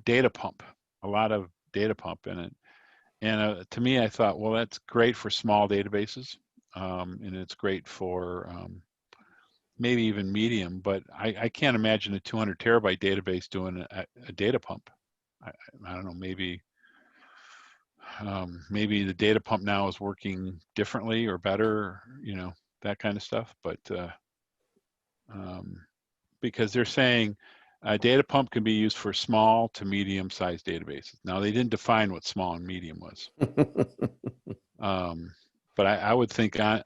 data pump, a lot of data pump in it. And to me, I thought, well, that's great for small databases, and it's great for maybe even medium, but I can't imagine a 200 terabyte database doing a data pump. I don't know, maybe the data pump now is working differently or better, that kind of stuff. But because they're saying a data pump can be used for small to medium sized databases. Now they didn't define what small and medium was. But I would think I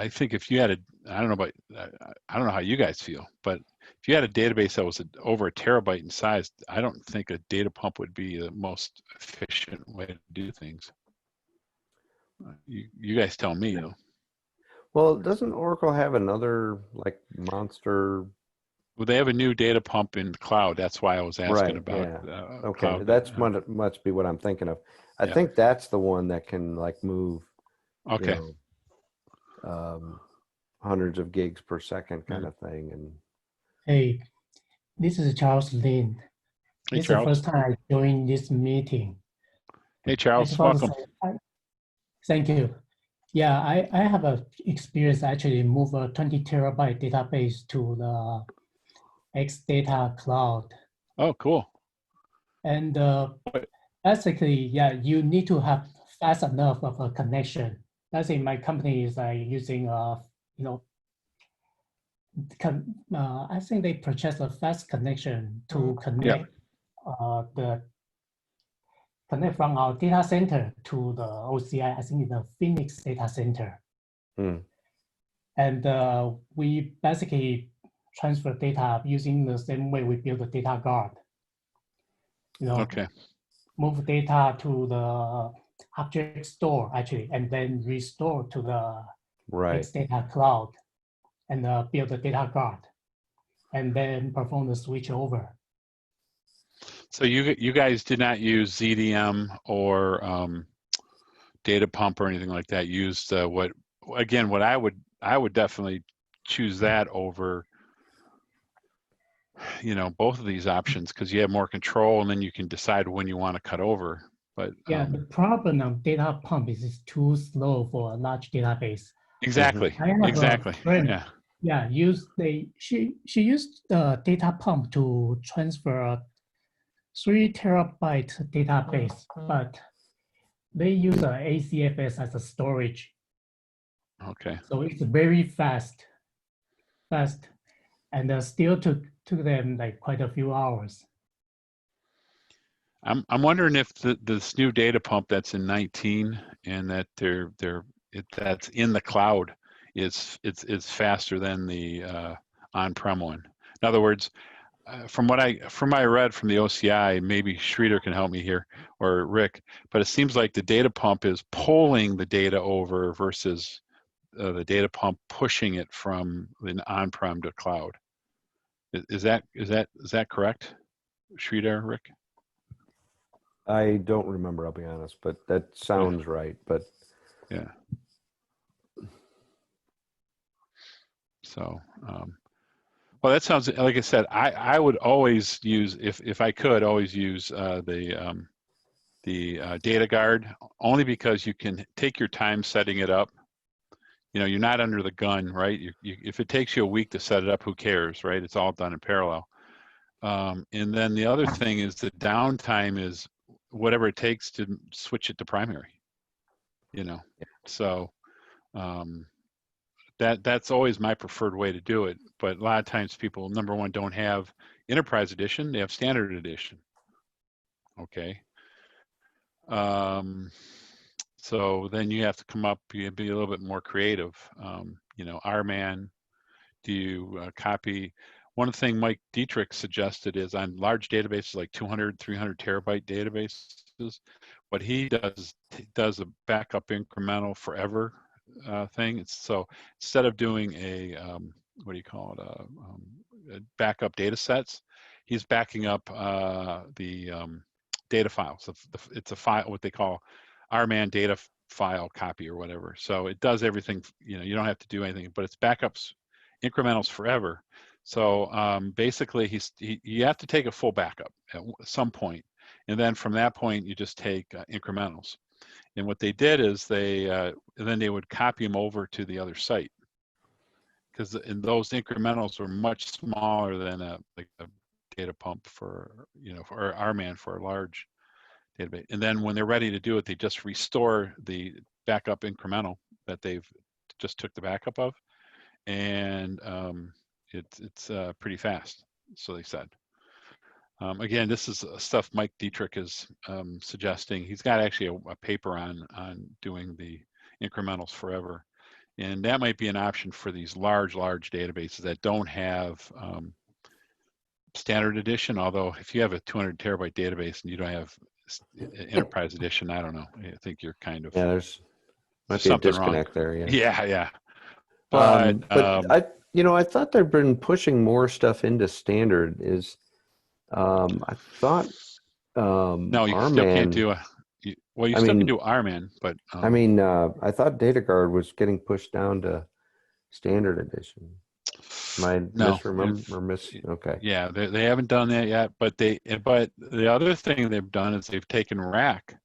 think if you had I don't know how you guys feel, but if you had a database that was over a terabyte in size, I don't think a data pump would be the most efficient way to do things. You guys tell me. Well, doesn't Oracle have another like monster? Well, they have a new data pump in the cloud. That's why I was asking about. Yeah. Okay, cloud. that's must be what I'm thinking of. I think that's the one that can like move. Okay. Hundreds of gigs per second kind of thing. And hey, this is Charles Lin. Hey, this Charles. is the first time I joined this meeting. Hey, Charles, welcome. Thank you. Yeah, I have a experience actually move a 20 terabyte database to the Xdata cloud. Oh, cool. And basically, you need to have fast enough of a connection. That's in my company is using I think they purchased a fast connection to connect connect from our data center to the OCI. I think in the Phoenix data center. And we basically transfer data using the same way we build the data guard. Okay. Move data to the object store actually, and then restore to the Right. X data cloud and build the data guard and then perform the switch over. So you guys did not use ZDM or data pump or anything like that. Used what I would definitely choose that over, you know, both of these options, because you have more control and then you can decide when you want to cut over. But yeah, the problem of data pump is it's too slow for a large database. exactly, exactly. Yeah. Yeah, she used the data pump to transfer a 3 terabyte database, but they use ACFS as a storage. Okay. So it's very fast, and still took them like quite a few hours. I'm wondering if this new data pump that's in 19 and that that's in the cloud is faster than the on-prem one. In other words, from what I read from the OCI, maybe Sridhar can help me here, or Rick, but it seems like the data pump is pulling the data over versus the data pump pushing it from the on-prem to cloud. Is that correct, Sridhar, Rick? I don't remember, I'll be honest, but that sounds right. But yeah. So, well, that sounds, like I said, I would always use, if I could, always use the data guard, only because you can take your time setting it up. You know, you're not under the gun, right? If it takes you a week to set it up, who cares, right? It's all done in parallel. And then the other thing is the downtime is whatever it takes to switch it to primary, you know. So that's always my preferred way to do it. But a lot of times people, number one, don't have enterprise edition, they have standard edition. Okay. So then you have to come up, you be a little bit more creative. You know, RMAN, do you copy? One thing Mike Dietrich suggested is on large databases like 200, 300 terabyte databases, what he does a backup incremental forever thing. So instead of doing a, what do you call it, a backup data sets, he's backing up the data files. It's a file, what they call RMAN data file copy or whatever. So it does everything, you know, you don't have to do anything, but it's backups incrementals forever. So basically you have to take a full backup at some point, and then from that point you just take incrementals. And what they did is then they would copy them over to the other site, because those incrementals were much smaller than like a data pump for, you know, for RMAN for a large database. And then when they're ready to do it, they just restore the backup incremental that they've just took the backup of, and it's pretty fast, so they said. Again, this is stuff Mike Dietrich is suggesting. He's got actually a paper on doing the incrementals forever, and that might be an option for these large databases that don't have standard edition. Although if you have a 200 terabyte database and you don't have enterprise edition, I don't know. I think you're kind of, there's might be a disconnect wrong there. Yeah. But I thought they've been pushing more stuff into standard. I thought no, you RMAN, still can't do you still can do RMAN, but I thought DataGuard was getting pushed down to standard edition. Am I misremember? Okay. Yeah, they haven't done that yet, but the other thing they've done is they've taken rack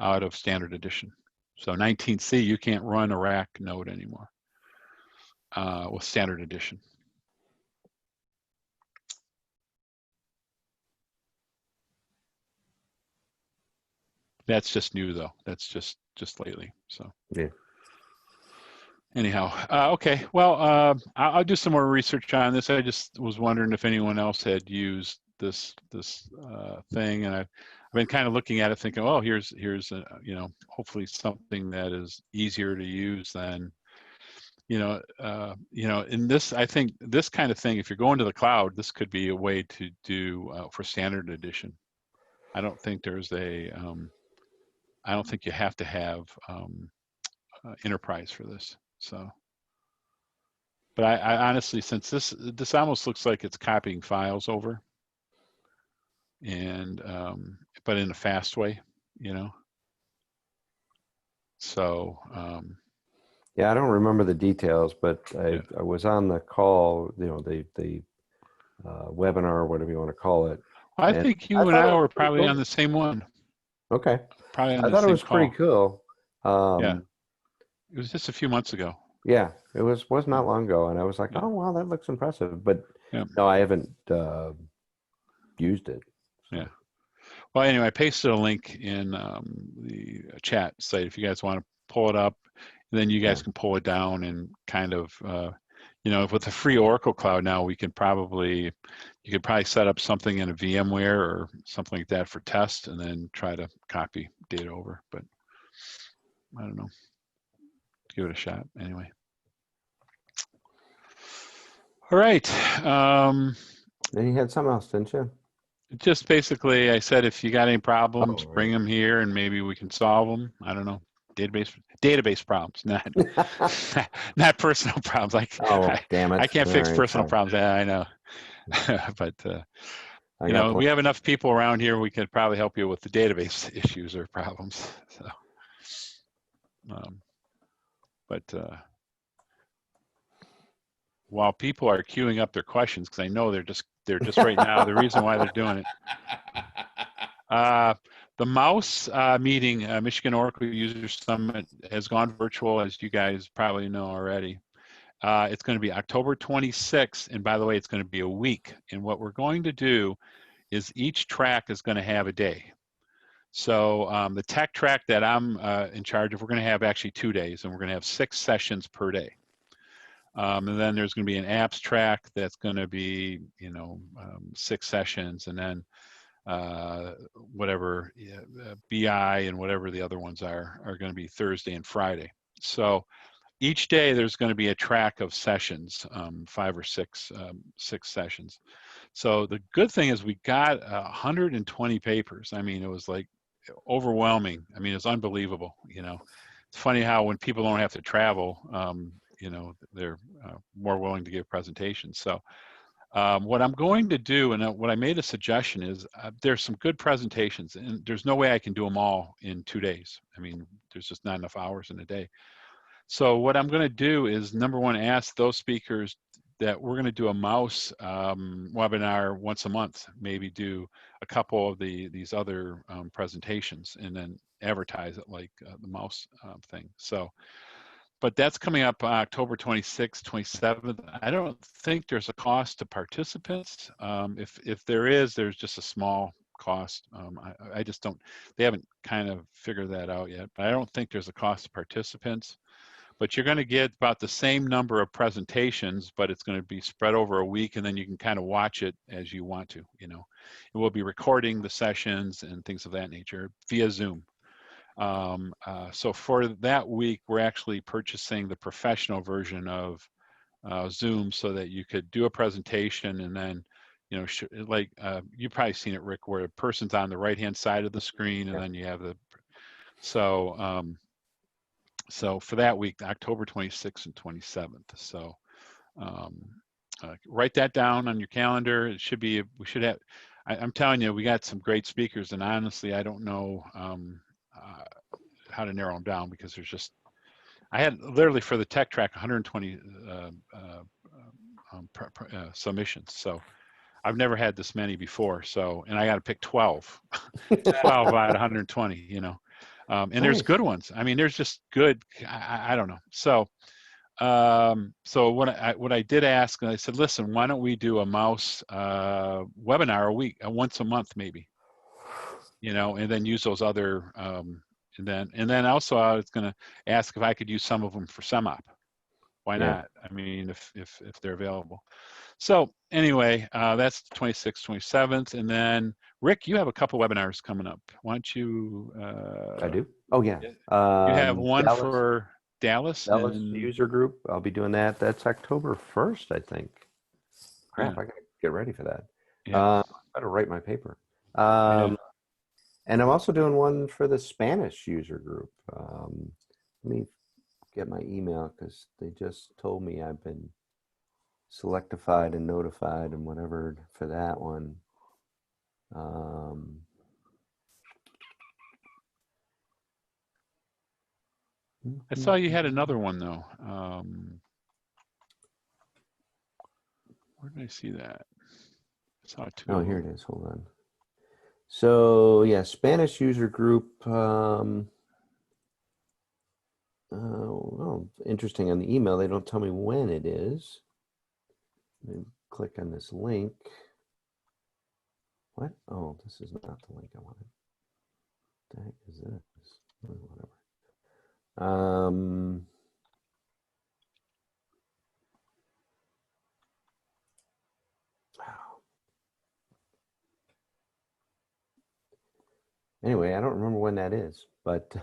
out of standard edition. So 19C, you can't run a rack node anymore with standard edition. That's just new though. That's just lately. So yeah. Anyhow, okay. Well, I'll do some more research on this. I just was wondering if anyone else had used this thing, and I've been kind of looking at it, thinking, oh, here's a, you know, hopefully something that is easier to use than, you know, in this. I think this kind of thing, if you're going to the cloud, this could be a way to do for standard edition. I don't think there's a I don't think you have to have enterprise for this. So, but I honestly, since this almost looks like it's copying files over, and but in a fast way, you know. So yeah, I don't remember the details, but Yeah. I was on the call, you know, the webinar, or whatever you want to call it. I think you and thought it I was were pretty probably cool. on the same one. Okay. Probably on I the thought it same was call. pretty cool. Yeah. It was just a few months ago. Yeah, it was not long ago, and I was like, Yeah. oh wow, that looks impressive. But Yeah. no, I haven't used it. So. Yeah. Well, anyway, I pasted a link in the chat site if you guys want to pull it up, and then you guys can pull it down and kind of, you know, with the free Oracle Cloud now, you could probably set up something in a VMware or something like that for test, and then try to copy data over. But I don't know. Give it a shot anyway. All right. Then you had something else, didn't you? Just basically, I said if you got any problems, bring them here, and maybe we can solve them. I don't know, database problems, not personal problems. Like, damn it! I can't fix personal problems. I know, but you know, we have enough people around here. We could probably help you with the database issues or problems. So, but while people are queuing up their questions, because I know they're just right now the reason why they're doing it. The Mouse meeting, Michigan Oracle User Summit, has gone virtual, as you guys probably know already. It's going to be October 26th, and by the way, it's going to be a week. And what we're going to do is each track is going to have a day. So the tech track that I'm in charge of, we're going to have actually 2 days, and we're going to have 6 sessions per day. And then there's going to be an apps track that's going to be, you know, 6 sessions, and then whatever BI and whatever the other ones are going to be Thursday and Friday. So each day there's going to be a track of sessions, 5 or 6 sessions. So the good thing is we got 120 papers. I mean, it was like overwhelming. I mean, it's unbelievable. You know, it's funny how when people don't have to travel, you know, they're more willing to give presentations. So what I'm going to do, and what I made a suggestion is, there's some good presentations, and there's no way I can do them all in 2 days. I mean, there's just not enough hours in a day. So what I'm going to do is, number one, ask those speakers that we're going to do a mouse webinar once a month, maybe do a couple of these other presentations, and then advertise it like the mouse thing. So, but that's coming up October 26th, 27th. I don't think there's a cost to participants. If there is, there's just a small cost. I just don't, they haven't kind of figured that out yet, but I don't think there's a cost to participants. But you're going to get about the same number of presentations, but it's going to be spread over a week, and then you can kind of watch it as you want to, you know. And we'll be recording the sessions and things of that nature via Zoom. So for that week, we're actually purchasing the professional version of Zoom, so that you could do a presentation, and then, you know, like you've probably seen it, Rick, where a person's on the right-hand side of the screen, and then you have the, so so for that week, October 26th and 27th. So write that down on your calendar. It should be, we should have, I'm telling you, we got some great speakers, and honestly, I don't know how to narrow them down, because there's just, I had literally for the tech track 120 submissions. So I've never had this many before. So, and I got to pick 12, 12 out of 120, you know. And nice. There's good ones. I mean, there's just good, I don't know. So, so what I did ask, and I said, listen, why don't we do a mouse webinar a week, once a month, maybe, you know, and then use those other, and then also I was going to ask if I could use some of them for SEMOP. Why not? I mean, if they're available. So anyway, that's the 26th, 27th, and then Rick, you have a couple webinars coming up. Why don't you? I do. Oh yeah. You have one for Dallas user group. I'll be doing that. That's October 1st, I think. Crap, I gotta get ready for that. Better write my paper. And I'm also doing one for the Spanish user group. Let me get my email because they just told me I've been selectified and notified and whatever for that one. I saw you had another one though. Where did I see that? I saw two. Oh, here it is. Hold on. So yeah, Spanish user group. Oh, interesting. On the email, they don't tell me when it is. Let me click on this link. What? Oh, this is not the link I wanted. What the heck is this? Oh, whatever. Anyway, I don't remember when that is, but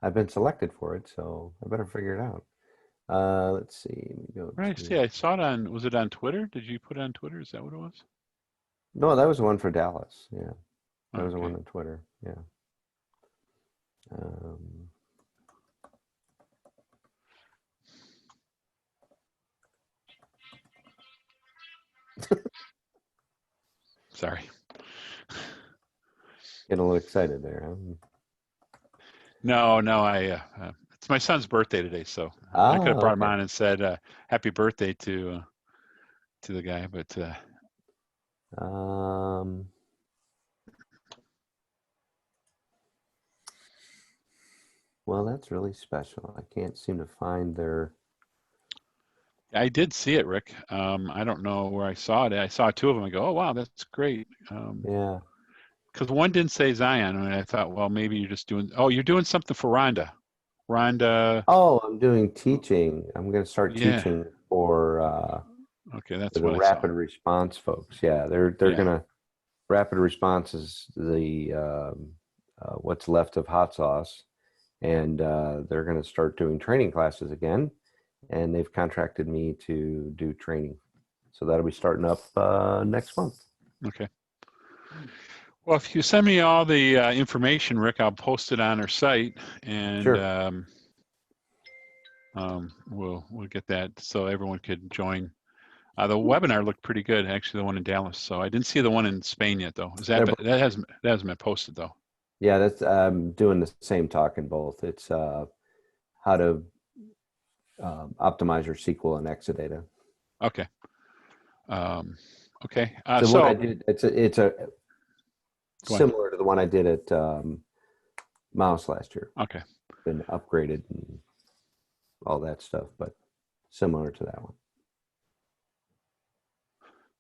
I've been selected for it, so I better figure it out. Let's see. Go right. to... See, I saw it on. Was it on Twitter? Did you put it on Twitter? Is that what it was? No, that was the one for Dallas. Yeah, that was the Okay. one on Twitter. Yeah. Sorry. Getting a little excited there, huh? No, it's my son's birthday today, so I could have brought him on and said happy birthday to the guy, but well, that's really special. I can't seem to find their... I did see it, Rick. I don't know where I saw it. I saw two of them. I go, oh wow, that's great. Yeah. Because one didn't say Zion, and I thought, well, maybe you're just doing. Oh, you're doing something for Rhonda. Rhonda. Oh, I'm doing teaching. I'm going to start teaching for okay, that's for the what I rapid saw. response folks. Yeah, they're gonna... Rapid response is the what's left of hot sauce, and they're going to start doing training classes again, and they've contracted me to do training, so that'll be starting up next month. Okay. Well, if you send me all the information, Rick, I'll post it on our site, and Sure. we'll get that so everyone could join. The webinar looked pretty good, actually, the one in Dallas. So I didn't see the one in Spain yet, though. That hasn't been posted though? Yeah, that's I'm doing the same talk in both. It's how to optimize your SQL and Exadata. Okay. Okay. So what I did, it's a similar to the one I did at Mouse last year. Okay. Been upgraded and all that stuff, but similar to that one.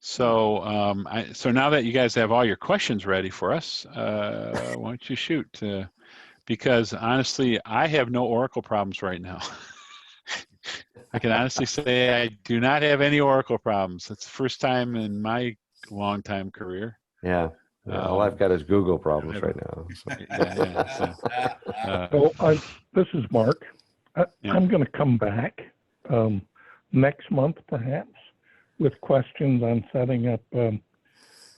So so now that you guys have all your questions ready for us, why don't you shoot? Because honestly, I have no Oracle problems right now. I can honestly say I do not have any Oracle problems. It's the first time in my long time career. Yeah. All I've got is Google problems right now. So. This is Mark. I'm going to come back next month, perhaps, with questions on setting up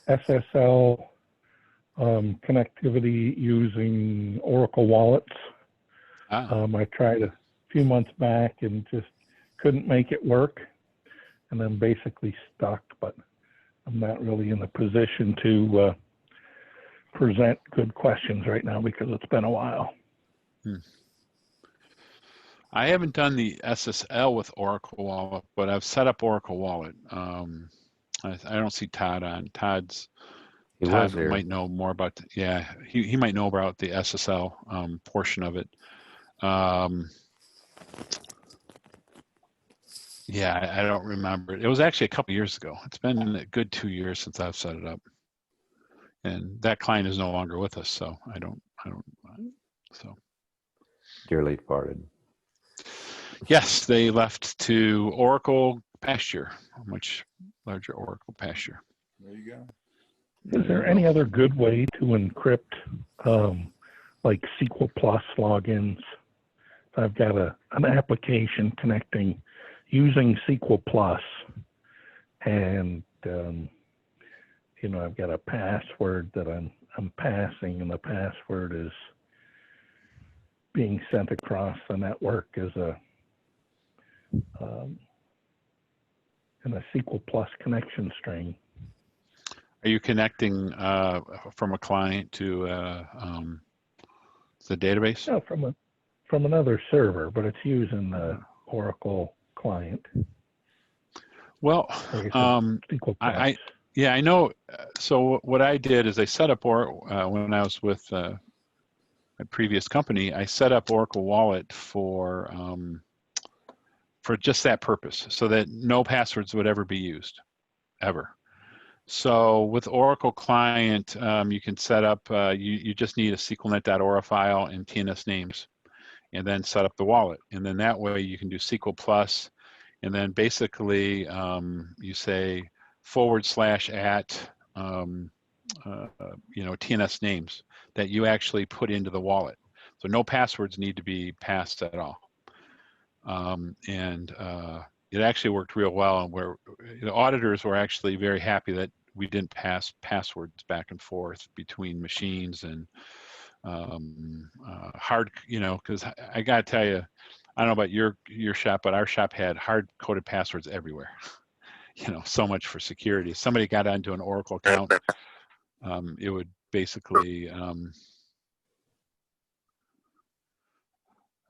SSL connectivity using Oracle wallets. I tried a few months back and just couldn't make it work, and I'm basically stuck, but I'm not really in the position to present good questions right now because it's been a while. I haven't done the SSL with Oracle Wallet, but I've set up Oracle Wallet. I don't see Todd on. Todd might know more about. He might know about the SSL portion of it. Yeah, I don't remember. It was actually a couple years ago. It's been a good 2 years since I've set it up, and that client is no longer with us, so I don't. So. Dearly departed. Yes, they left to Oracle Pasture, a much larger Oracle Pasture. There you go. Is there any other good way to encrypt like SQL Plus logins? I've got an application connecting using SQL Plus, and I've got a password that I'm I'm passing and the password is being sent across the network as a in a SQL Plus connection string. Are you connecting from a client to the database? No, from another server, but it's using the Oracle client. Well, SQL Plus. yeah, I know. So what I did is I set up when I was with my previous company, I set up Oracle Wallet for just that purpose, so that no passwords would ever be used, ever. So with Oracle Client, you can set up, you just need a SQLnet.aura file and TNS names, and then set up the wallet. And then that way you can do SQL Plus, and then basically you say /@ TNS names that you actually put into the wallet. So no passwords need to be passed at all. It actually worked real well, and where the auditors were actually very happy that we didn't pass passwords back and forth between machines and hard, because I gotta tell you, I don't know about your shop, but our shop had hard-coded passwords everywhere. So much for security. If somebody got onto an Oracle account, it would basically,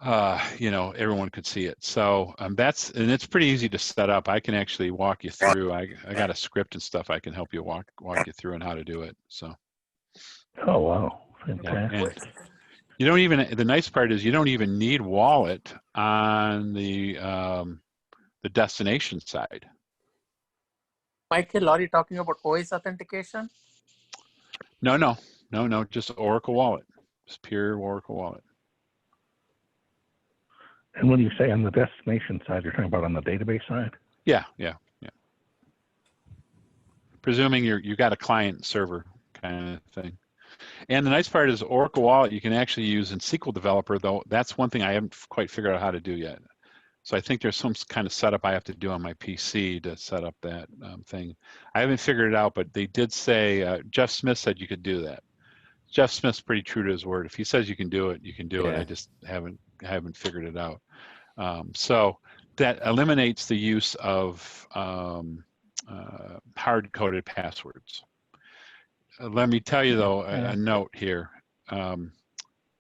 everyone could see it. So and it's pretty easy to set up. I can actually walk you through. I got a script and stuff I can help you walk you through on how to do it. So. Oh wow, fantastic! Yeah, and you don't even. The nice part is you don't even need wallet on the destination side. Michael, are you talking about OS authentication? No, just Oracle Wallet. Just pure Oracle Wallet. And when you say on the destination side, you're talking about on the database side? Yeah. Presuming you got a client server kind of thing. And the nice part is Oracle Wallet you can actually use in SQL Developer, though that's one thing I haven't quite figured out how to do yet. So I think there's some kind of setup I have to do on my PC to set up that thing. I haven't figured it out, but they did say, Jeff Smith said you could do that. Jeff Smith's pretty true to his word. If he says you can do it, you can do it. I just haven't figured it out. So that eliminates the use of hard-coded passwords. Let me tell you though, a note here.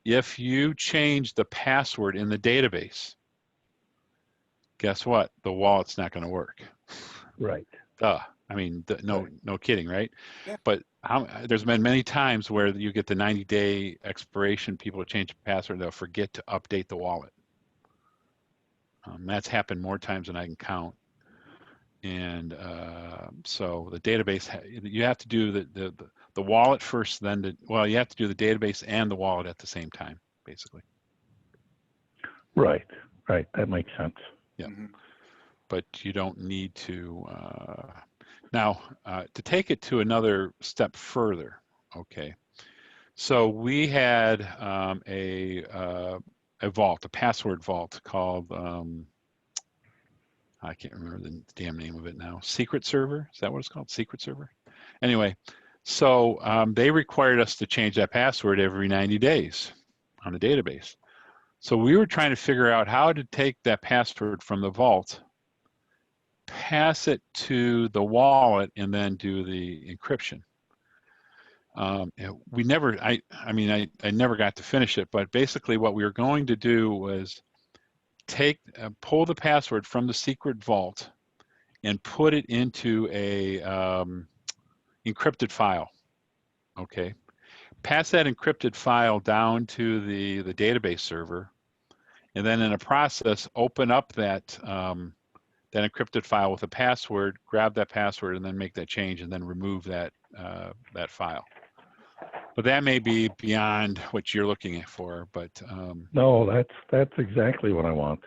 If you change the password in the database, guess what? The wallet's not going to work. Right. Duh. I mean, no kidding, right? Yeah. But there's been many times where you get the 90-day expiration, people change the password, they'll forget to update the wallet. That's happened more times than I can count. And so the database, you have to do the wallet first, then you have to do the database and the wallet at the same time, basically. Right. That makes sense. Yeah. But you don't need to. Now, to take it to another step further, okay. So we had a vault, a password vault called, I can't remember the damn name of it now. Secret Server, is that what it's called? Secret Server? Anyway, so they required us to change that password every 90 days on the database. So we were trying to figure out how to take that password from the vault, pass it to the wallet, and then do the encryption. We never, I never got to finish it, but basically what we were going to do was pull the password from the secret vault and put it into a encrypted file. Okay, pass that encrypted file down to the database server, and then in a process open up that that encrypted file with a password, grab that password, and then make that change, and then remove that that file. But that may be beyond what you're looking for. But no, that's exactly what I want.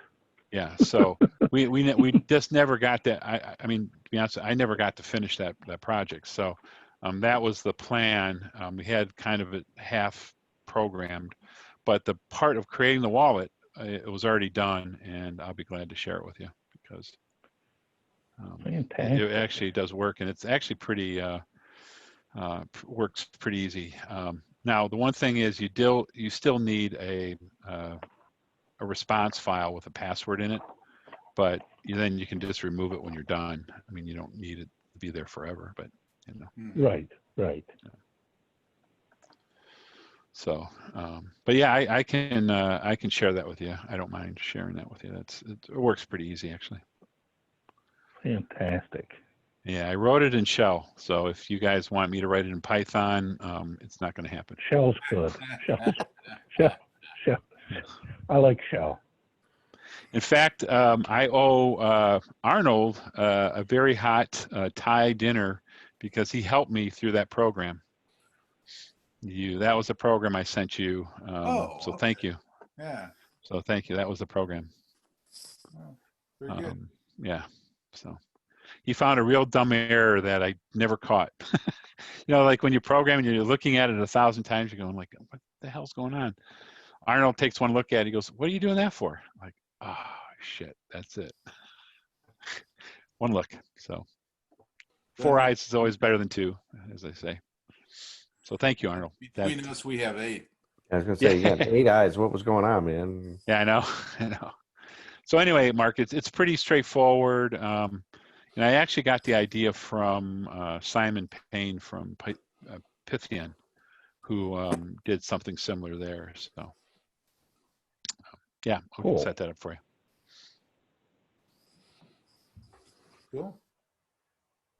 Yeah. So we just never got that. I mean, to be honest, I never got to finish that project. So that was the plan. We had kind of it half programmed, but the part of creating the wallet, it was already done, and I'll be glad to share it with you because it actually does work, and it's actually pretty works pretty easy. Now, the one thing is you still need a response file with a password in it, but then you can just remove it when you're done. I mean, you don't need it to be there forever, but you know. Right. So, but yeah, I can share that with you. I don't mind sharing that with you. It works pretty easy, actually. Fantastic. Yeah, I wrote it in Shell. So if you guys want me to write it in Python, it's not going to happen. Shell's good. Shell. I like Shell. In fact, I owe Arnold a very hot Thai dinner because he helped me through that program. That was the program I sent you. So okay. thank you. Yeah. So thank you. That was the program. Oh, very good. Yeah. So he found a real dumb error that I never caught. You know, like when you program and you're looking at it 1,000 times, you're going like, what the hell's going on? Arnold takes one look at it. He goes, what are you doing that for? I'm like, oh, shit, that's it. One look. So 4 eyes is always better than 2, as they say. So thank you, Arnold. Between us, we have 8. I was going to say, you got 8 eyes. What was going on, man? Yeah, I know. I know. So anyway, Mark, it's pretty straightforward. And I actually got the idea from Simon Payne from Pythian, who did something similar there. So yeah, I'll set that up for you. Cool.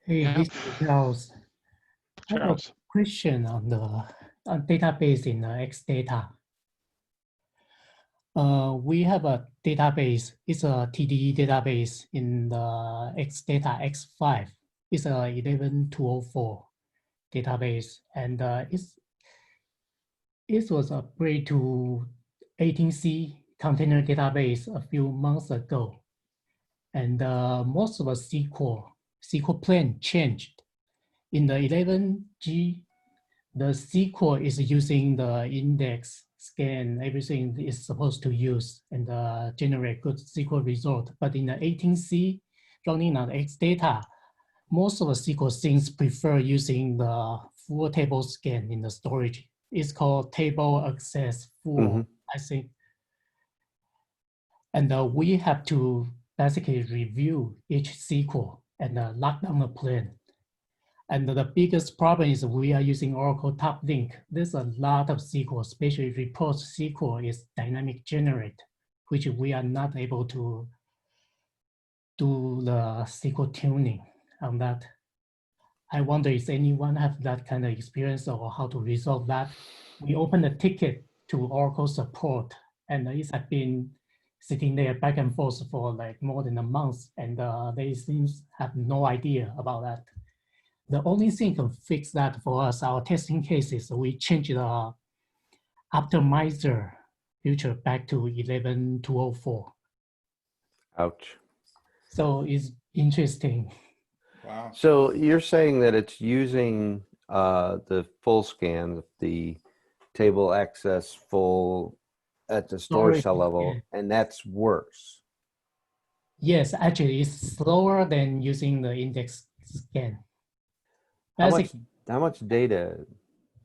Hey, Yeah. this is Charles. I have a question on the database in Xdata. We have a database. It's a TDE database in the Xdata X5. It's a 11204 database, and it was upgraded to 18C container database a few months ago, and most of the SQL plan changed. In the 11G, the SQL is using the index scan, everything is supposed to use and generate good SQL result. But in the 18C, running on Xdata, most of the SQL things prefer using the full table scan in the storage. It's called table access full, I think. And we have to basically review each SQL and lock down the plan. And the biggest problem is we are using Oracle Top Link. There's a lot of SQL, especially report SQL is dynamic generate, which we are not able to do the SQL tuning on that. I wonder if anyone have that kind of experience or how to resolve that. We opened a ticket to Oracle support, and it has been sitting there back and forth for like more than a month, and they seem have no idea about that. The only thing can fix that for us, our testing cases, we change the optimizer feature back to 11204. Ouch. So it's interesting. Wow. So you're saying that it's using the full scan, the table access full at the storage cell level, and that's worse. Yes, actually it's slower than using the index scan. How much data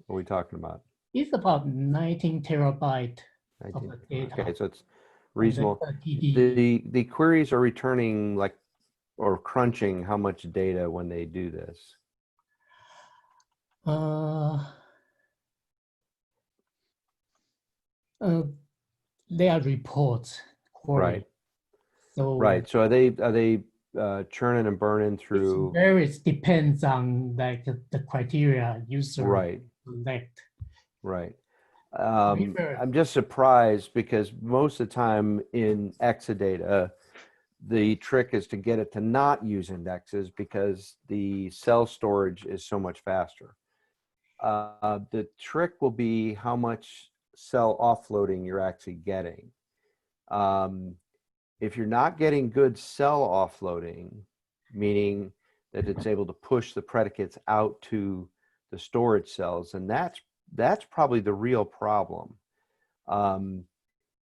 are we talking about? It's about 19 terabyte of the data. Okay, so it's reasonable. The queries are returning like or crunching how much data when they do this? They are reports. Right. So right. So are they churning and burning through? It varies, depends on like the criteria user select. Right. I'm just surprised because most of the time in Exadata, the trick is to get it to not use indexes because the cell storage is so much faster. The trick will be how much cell offloading you're actually getting. If you're not getting good cell offloading, meaning that it's able to push the predicates out to the storage cells, and that's probably the real problem,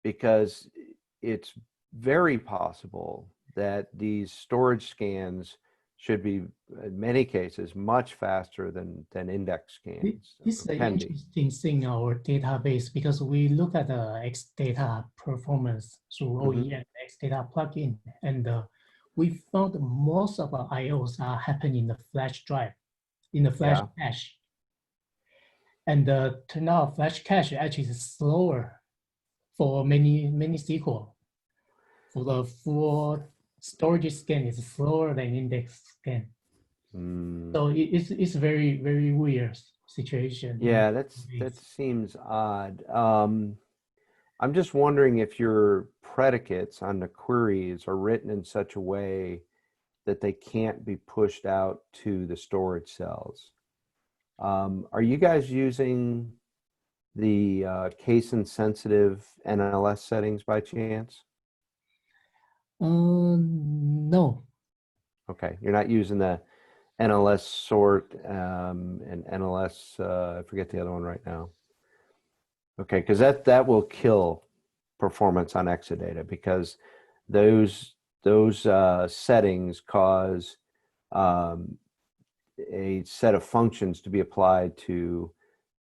because it's very possible that these storage scans should be, in many cases, much faster than index scans. This is an can be. interesting thing in our database because we look at the Xdata performance through OEM Xdata plugin, and we found most of our IOs are happening in the flash drive, in the flash cache. And turn out flash cache actually is slower for many SQL. For the full storage scan, is slower than index scan. So it's very, very weird situation. Yeah, that seems odd. I'm just wondering if your predicates on the queries are written in such a way that they can't be pushed out to the storage cells. Are you guys using the case insensitive NLS settings by chance? No. Okay, you're not using the NLS sort and NLS, I forget the other one right now. Okay, because that will kill performance on Exadata, because those settings cause a set of functions to be applied to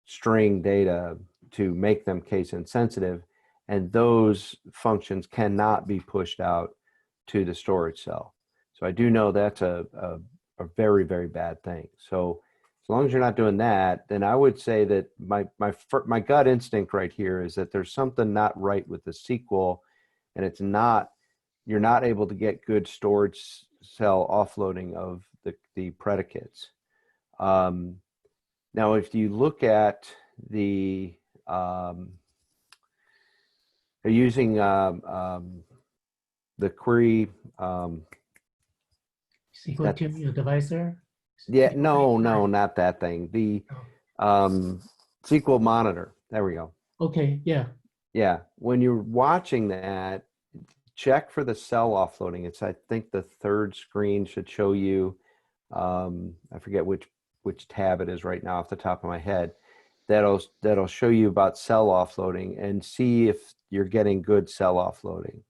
string data to make them case insensitive, and those functions cannot be pushed out to the storage cell. So I do know that's a very, very bad thing. So as long as you're not doing that, then I would say that my gut instinct right here is that there's something not right with the SQL, and it's not, you're not able to get good storage cell offloading of the predicates. Now, if you look at the, they're using the query. SQL Terminal Advisor? Yeah, no, not that thing. The SQL Monitor. There we go. Okay, yeah. Yeah, when you're watching that, check for the cell offloading. It's, I think the third screen should show you, I forget which tab it is right now off the top of my head. That'll show you about cell offloading, and see if you're getting good cell offloading.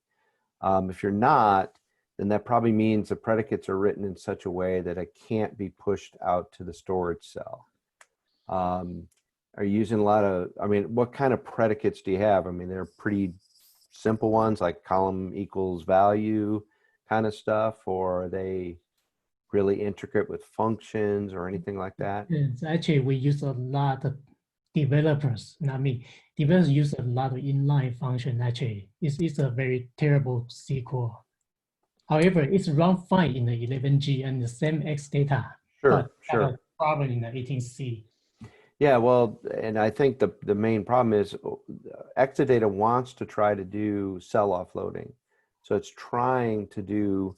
If you're not, then that probably means the predicates are written in such a way that it can't be pushed out to the storage cell. Are you using a lot of, I mean, what kind of predicates do you have? I mean, they're pretty simple ones like column equals value kind of stuff, or are they really intricate with functions or anything like that? Yes, actually, we use a lot of developers, not me. Developers use a lot of inline function. Actually, it's a very terrible SQL. However, it's run fine in the 11G and the same Xdata. Sure. Have a problem in the 18C. Yeah, well, and I think the main problem is Exadata wants to try to do cell offloading. So it's trying to do,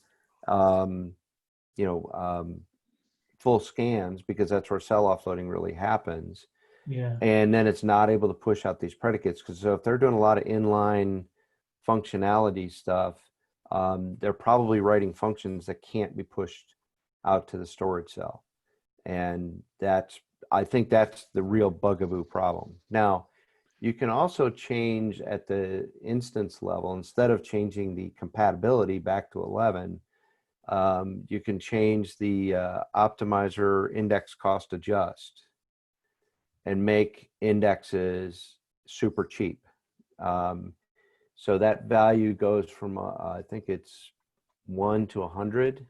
full scans, because that's where cell offloading really happens. Yeah. And then it's not able to push out these predicates, because so if they're doing a lot of inline functionality stuff, they're probably writing functions that can't be pushed out to the storage cell. And I think that's the real bugaboo problem. Now, you can also change at the instance level. Instead of changing the compatibility back to 11, you can change the optimizer index cost adjust and make indexes super cheap. So that value goes from, I think it's 1 to 100,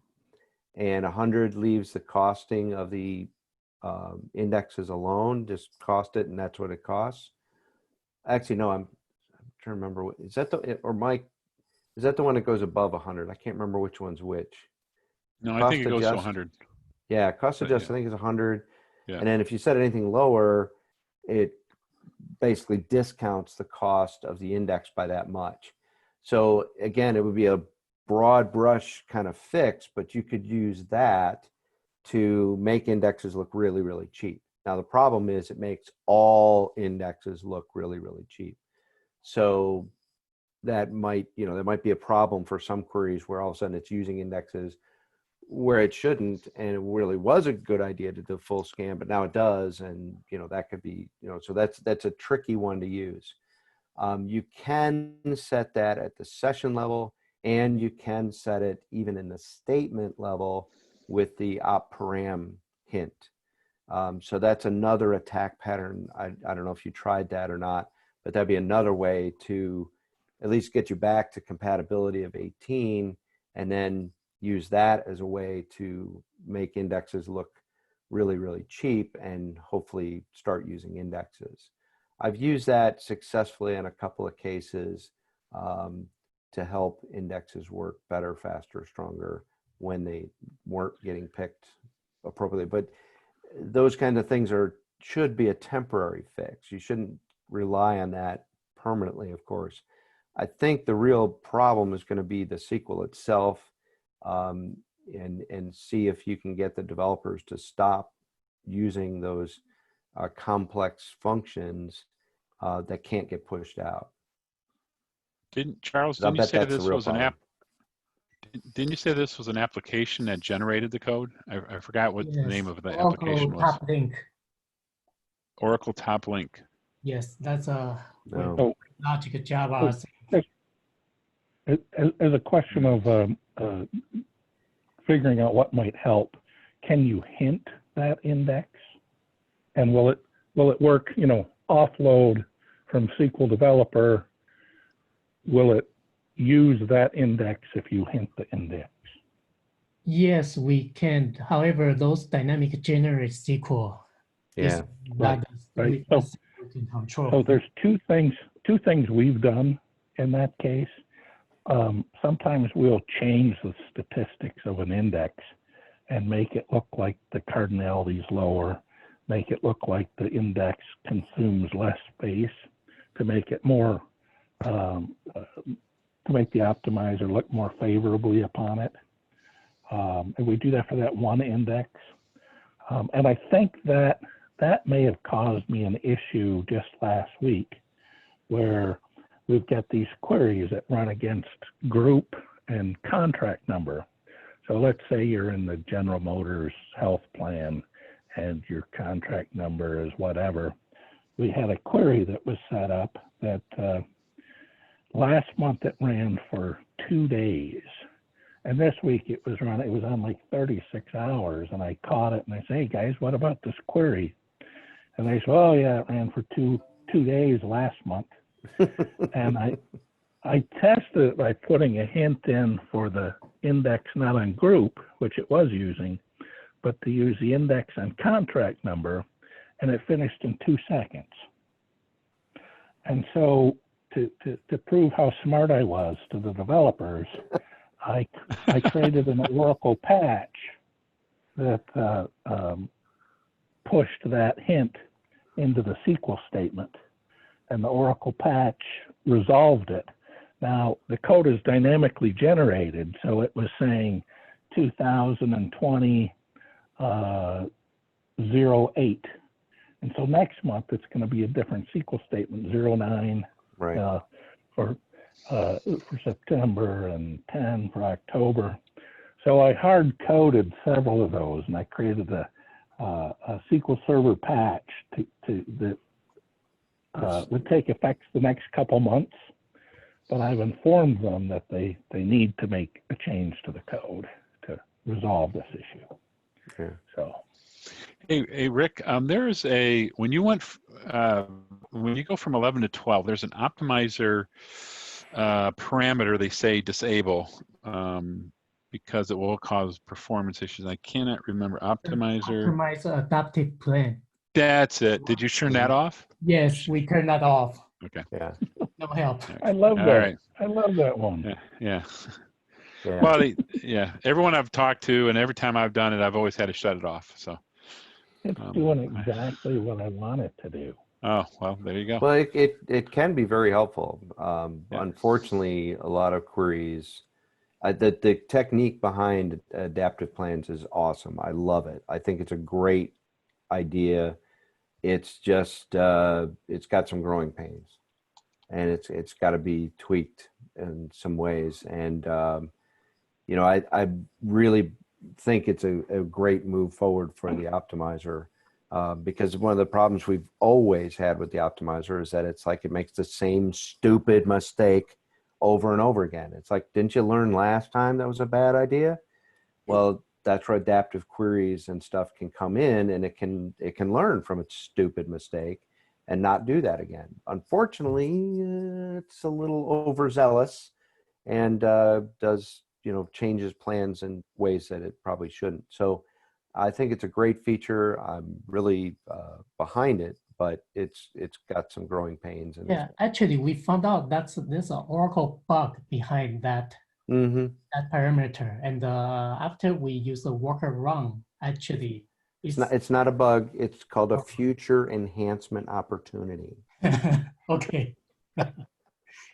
and 100 leaves the costing of the indexes alone, just cost it, and that's what it costs. Actually, no, I'm trying to remember. Is that is that the one that goes above 100? I can't remember which one's which. No, I think it goes to 100. Yeah, cost adjust, I think is 100. Yeah. And then if you set anything lower, it basically discounts the cost of the index by that much. So again, it would be a broad brush kind of fix, but you could use that to make indexes look really, really cheap. Now, the problem is it makes all indexes look really, really cheap. So that might be a problem for some queries where all of a sudden it's using indexes where it shouldn't, and it really was a good idea to do full scan, but now it does, and that could be, so that's a tricky one to use. You can set that at the session level, and you can set it even in the statement level with the op param hint. So that's another attack pattern. I don't know if you tried that or not, but that'd be another way to at least get you back to compatibility of 18, and then use that as a way to make indexes look really, really cheap and hopefully start using indexes. I've used that successfully in a couple of cases to help indexes work better, faster, stronger when they weren't getting picked appropriately. But those kind of things should be a temporary fix. You shouldn't rely on that permanently, of course. I think the real problem is going to be the SQL itself, and see if you can get the developers to stop using those complex functions that can't get pushed out. Didn't you say this was an app? Didn't you say this was an application that generated the code? I forgot what the name of the application was. Top link. Oracle Top Link. Yes, that's a No. logic Java. As a question of figuring out what might help, can you hint that index? And will it work, you know, offload from SQL Developer? Will it use that index if you hint the index? Yes, we can. However, those dynamic generate SQL. Yeah. Right. So control. So there's two things we've done in that case. Sometimes we'll change the statistics of an index and make it look like the cardinality is lower, make it look like the index consumes less space to make it more, to make the optimizer look more favorably upon it. And we do that for that one index. And I think that may have caused me an issue just last week, where we've got these queries that run against group and contract number. So let's say you're in the General Motors health plan and your contract number is whatever. We had a query that was set up that last month it ran for 2 days. And this week it was on like 36 hours, and I caught it and I say, hey guys, what about this query? And they said, oh yeah, it ran for two days last month. And I tested it by putting a hint in for the index not on group, which it was using, but to use the index on contract number, and it finished in 2 seconds. And so to prove how smart I was to the developers, I created an Oracle patch that pushed that hint into the SQL statement, and the Oracle patch resolved it. Now, the code is dynamically generated, so it was saying 2020 08. And so next month, it's going to be a different SQL statement, 09 Right. For September and 10 for October. So I hard coded several of those, and I created a SQL Server patch that would take effect the next couple months. But I've informed them that they need to make a change to the code to resolve this issue. Okay. So. Hey Rick, there's when you go from 11 to 12, there's an optimizer parameter they say disable because it will cause performance issues. I cannot remember. Optimizer adaptive plan. That's it. Did you turn that off? Yes, we turned that off. Okay. Yeah. No help. I love that. Right. I love that one. Yeah. Yeah. Well, everyone I've talked to, and every time I've done it, I've always had to shut it off. So it's doing exactly what I want it to do. Oh, well, there you go. Well, it can be very helpful. Unfortunately, a lot of queries, the technique behind adaptive plans is awesome. I love it. I think it's a great idea. It's just, it's got some growing pains, and it's got to be tweaked in some ways. And, I really think it's a great move forward for the optimizer. Because one of the problems we've always had with the optimizer is that it's like it makes the same stupid mistake over and over again. It's like, didn't you learn last time that was a bad idea? Well, that's where adaptive queries and stuff can come in, and it can learn from its stupid mistake and not do that again. Unfortunately, it's a little overzealous and does, changes plans in ways that it probably shouldn't. So I think it's a great feature. I'm really behind it, but it's got some growing pains. Yeah, actually, we found out there's an Oracle bug behind that that parameter, and after we use the workaround, actually, it's not a bug. It's called a future enhancement opportunity. Okay.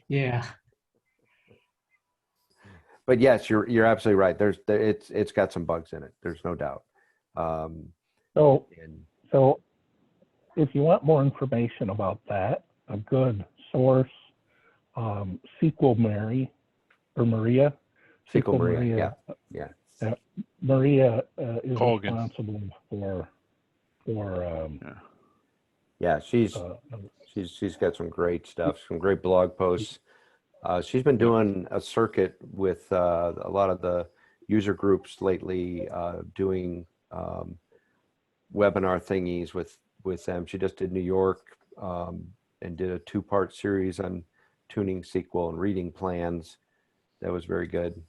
Yeah. But yes, you're absolutely right. It's got some bugs in it. There's no doubt. So if you want more information about that, a good source, SQL Mary or Maria. SQL Maria, yeah. Maria is responsible for yeah, she's got some great stuff, some great blog posts. She's been doing a circuit with a lot of the user groups lately, doing webinar thingies with them. She just did New York and did a 2-part series on tuning SQL and reading plans. That was very good.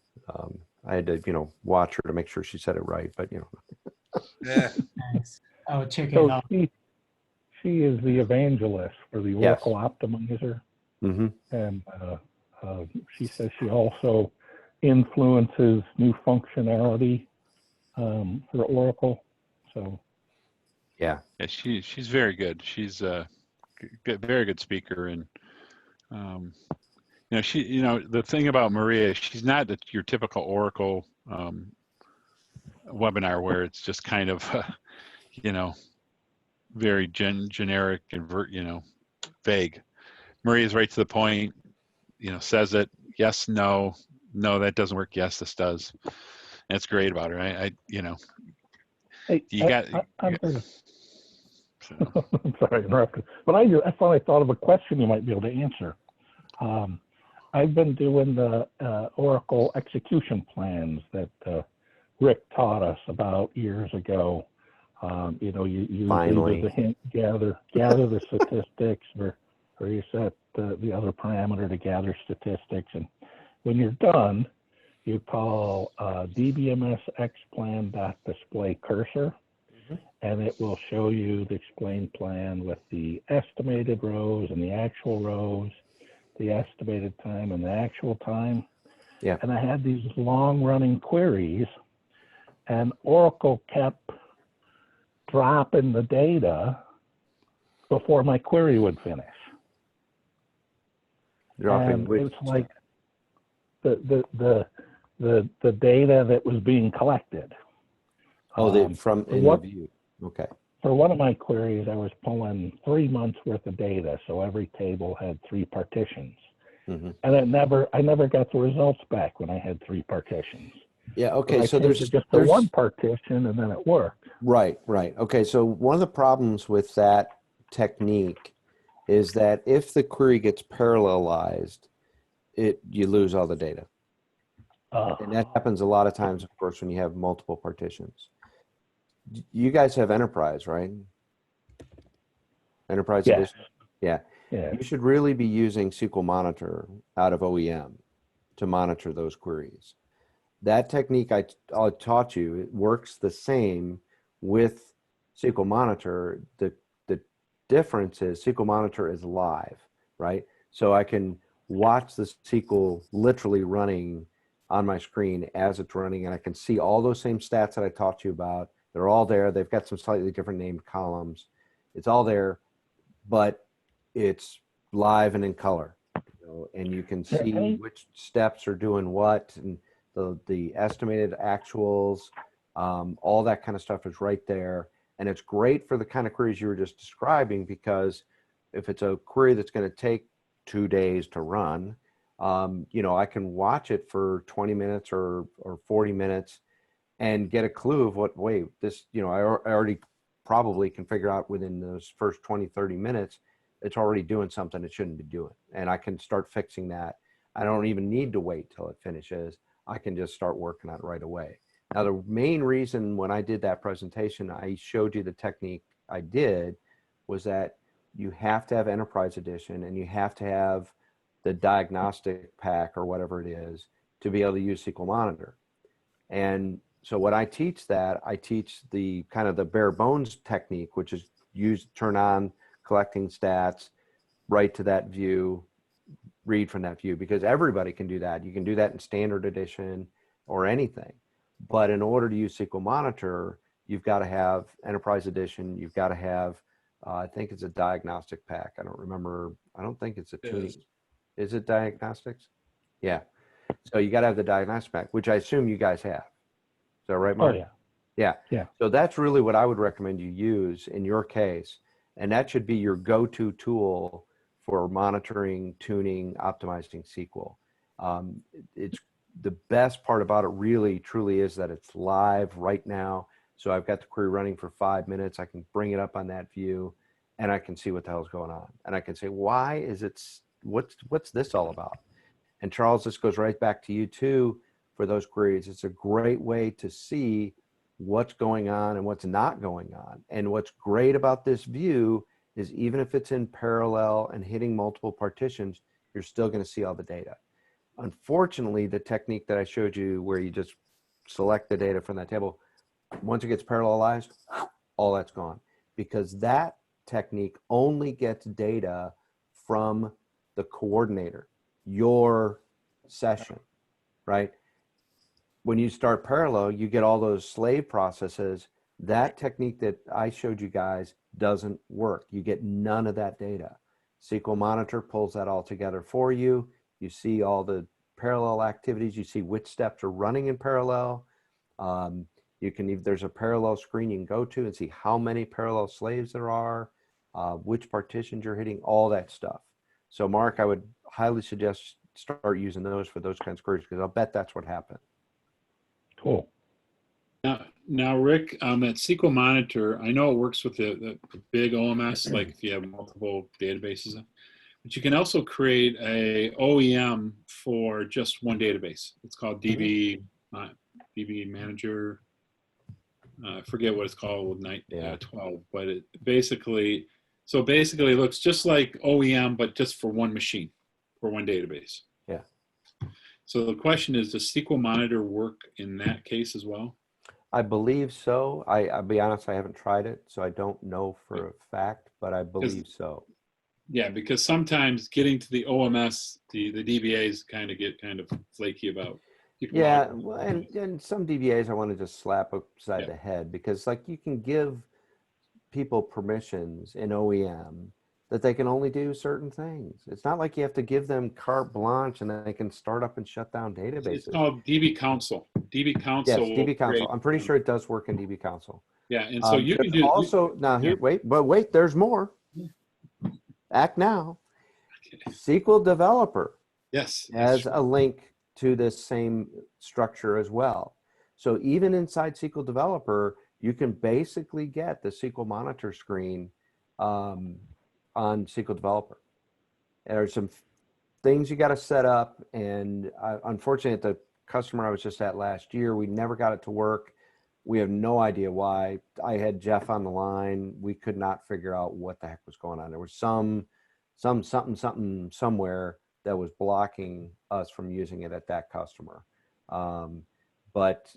I had to, watch her to make sure she said it right, but Yeah. Thanks. I'll check it out. She is the evangelist for the Oracle Optimizer, and she says she also influences new functionality for Oracle. So yeah, she's very good. She's a very good speaker, and the thing about Maria, she's not your typical Oracle webinar where it's just kind of very generic and vague. Maria's right to the point. Says it. Yes, no, that doesn't work. Yes, this does. That's great about her. I'm sorry, interrupted. But I thought I thought of a question you might be able to answer. I've been doing the Oracle execution plans that Rick taught us about years ago. You use the hint, gather the statistics, or you set the other parameter to gather statistics, and when you're done, you call dbms xplan.display cursor, and it will show you the explain plan with the estimated rows and the actual rows, the estimated time and the actual time. Yeah. And I had these long-running queries, and Oracle kept dropping the data before my query would finish. Dropping which? It's like the data that was being collected. From in the view. Okay. For one of my queries, I was pulling 3 months worth of data, so every table had 3 partitions, and I never got the results back when I had 3 partitions. Yeah. Okay. So there's just the one partition, and then it worked. Right. Okay. So one of the problems with that technique is that if the query gets parallelized, you lose all the data. And that happens a lot of times, of course, when you have multiple partitions. You guys have Enterprise, right? Enterprise Edition? Yeah. You should really be using SQL Monitor out of OEM to monitor those queries. That technique I taught you, it works the same with SQL Monitor. The difference is SQL Monitor is live, right? So I can watch the SQL literally running on my screen as it's running, and I can see all those same stats that I taught you about. They're all there. They've got some slightly different named columns. It's all there, but it's live and in color, and you can see which steps are doing what, and the estimated actuals, all that kind of stuff is right there. And it's great for the kind of queries you were just describing, because if it's a query that's going to take 2 days to run, I can watch it for 20 minutes or 40 minutes and get a clue of I already probably can figure out within those first 20, 30 minutes, it's already doing something it shouldn't be doing. And I can start fixing that. I don't even need to wait till it finishes. I can just start working on it right away. Now, the main reason when I did that presentation, I showed you the technique I did was that you have to have Enterprise Edition and you have to have the diagnostic pack or whatever it is to be able to use SQL Monitor. And so what I teach I teach the kind of the bare bones technique, which is turn on collecting stats, write to that view, read from that view, because everybody can do that. You can do that in standard edition or anything. But in order to use SQL Monitor, you've got to have Enterprise Edition. You've got to have, I think it's a diagnostic pack. I don't remember. I don't think it's a tuning. Is it diagnostics? Yeah. So you got to have the diagnostic pack, which I assume you guys have. Is that right, Mark? Oh, yeah. Yeah. Yeah. So that's really what I would recommend you use in your case. And that should be your go-to tool for monitoring, tuning, optimizing SQL. It's the best part about it really truly is that it's live right now. So I've got the query running for 5 minutes. I can bring it up on that view and I can see what the hell's going on. And I can say, why is it, what's this all about? And Charles, this goes right back to you too for those queries. It's a great way to see what's going on and what's not going on. And what's great about this view is even if it's in parallel and hitting multiple partitions, you're still going to see all the data. Unfortunately, the technique that I showed you where you just select the data from that table, once it gets parallelized, all that's gone, because that technique only gets data from the coordinator, your session, right? When you start parallel, you get all those slave processes. That technique that I showed you guys doesn't work. You get none of that data. SQL Monitor pulls that all together for you. You see all the parallel activities. You see which steps are running in parallel. You can, if there's a parallel screen you can go to and see how many parallel slaves there are, which partitions you're hitting, all that stuff. So Mark, I would highly suggest start using those for those kinds of queries, because I'll bet that's what happened. Cool. Now, Rick, at SQL Monitor, I know it works with the big OMS, like if you have multiple databases, but you can also create a OEM for just one database. It's called DB Manager. I forget what it's called with 12, but it basically looks just like OEM, but just for one machine, for one database. Yeah. So the question is, does SQL Monitor work in that case as well? I believe so. I'll be honest, I haven't tried it, so I don't know for a fact, but I believe so. Yeah, because sometimes getting to the OMS, the DBAs get kind of flaky about. Yeah, well, and some DBAs I want to just slap upside the head, because like you can give people permissions in OEM that they can only do certain things. It's not like you have to give them carte blanche and then they can start up and shut down databases. It's called DB Council. DB Council. Yes, DB Council. I'm pretty sure it does work in DB Council. Yeah, and so you can do also now here. Wait, there's more. Act now. SQL Developer. Yes, has a link to this same structure as well. So even inside SQL Developer, you can basically get the SQL Monitor screen on SQL Developer. There are some things you got to set up, and unfortunately, at the customer I was just at last year, we never got it to work. We have no idea why. I had Jeff on the line. We could not figure out what the heck was going on. There was something somewhere that was blocking us from using it at that customer. But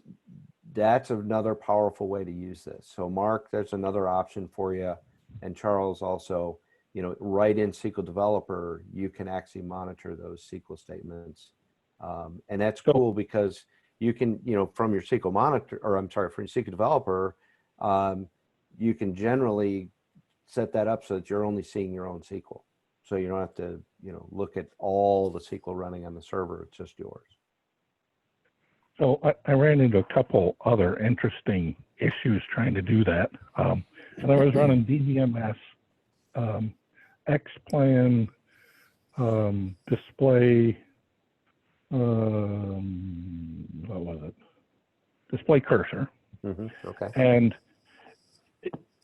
that's another powerful way to use this. So Mark, there's another option for you. And Charles also, right in SQL Developer, you can actually monitor those SQL statements. And that's cool because you can, from your SQL Monitor, or I'm sorry, from your SQL Developer, you can generally set that up so that you're only seeing your own SQL. So you don't have to, look at all the SQL running on the server. It's just yours. So I ran into a couple other interesting issues trying to do that. And I was running DBMS, XPlan, display, what was it? Display cursor. Mm-hmm. Okay. And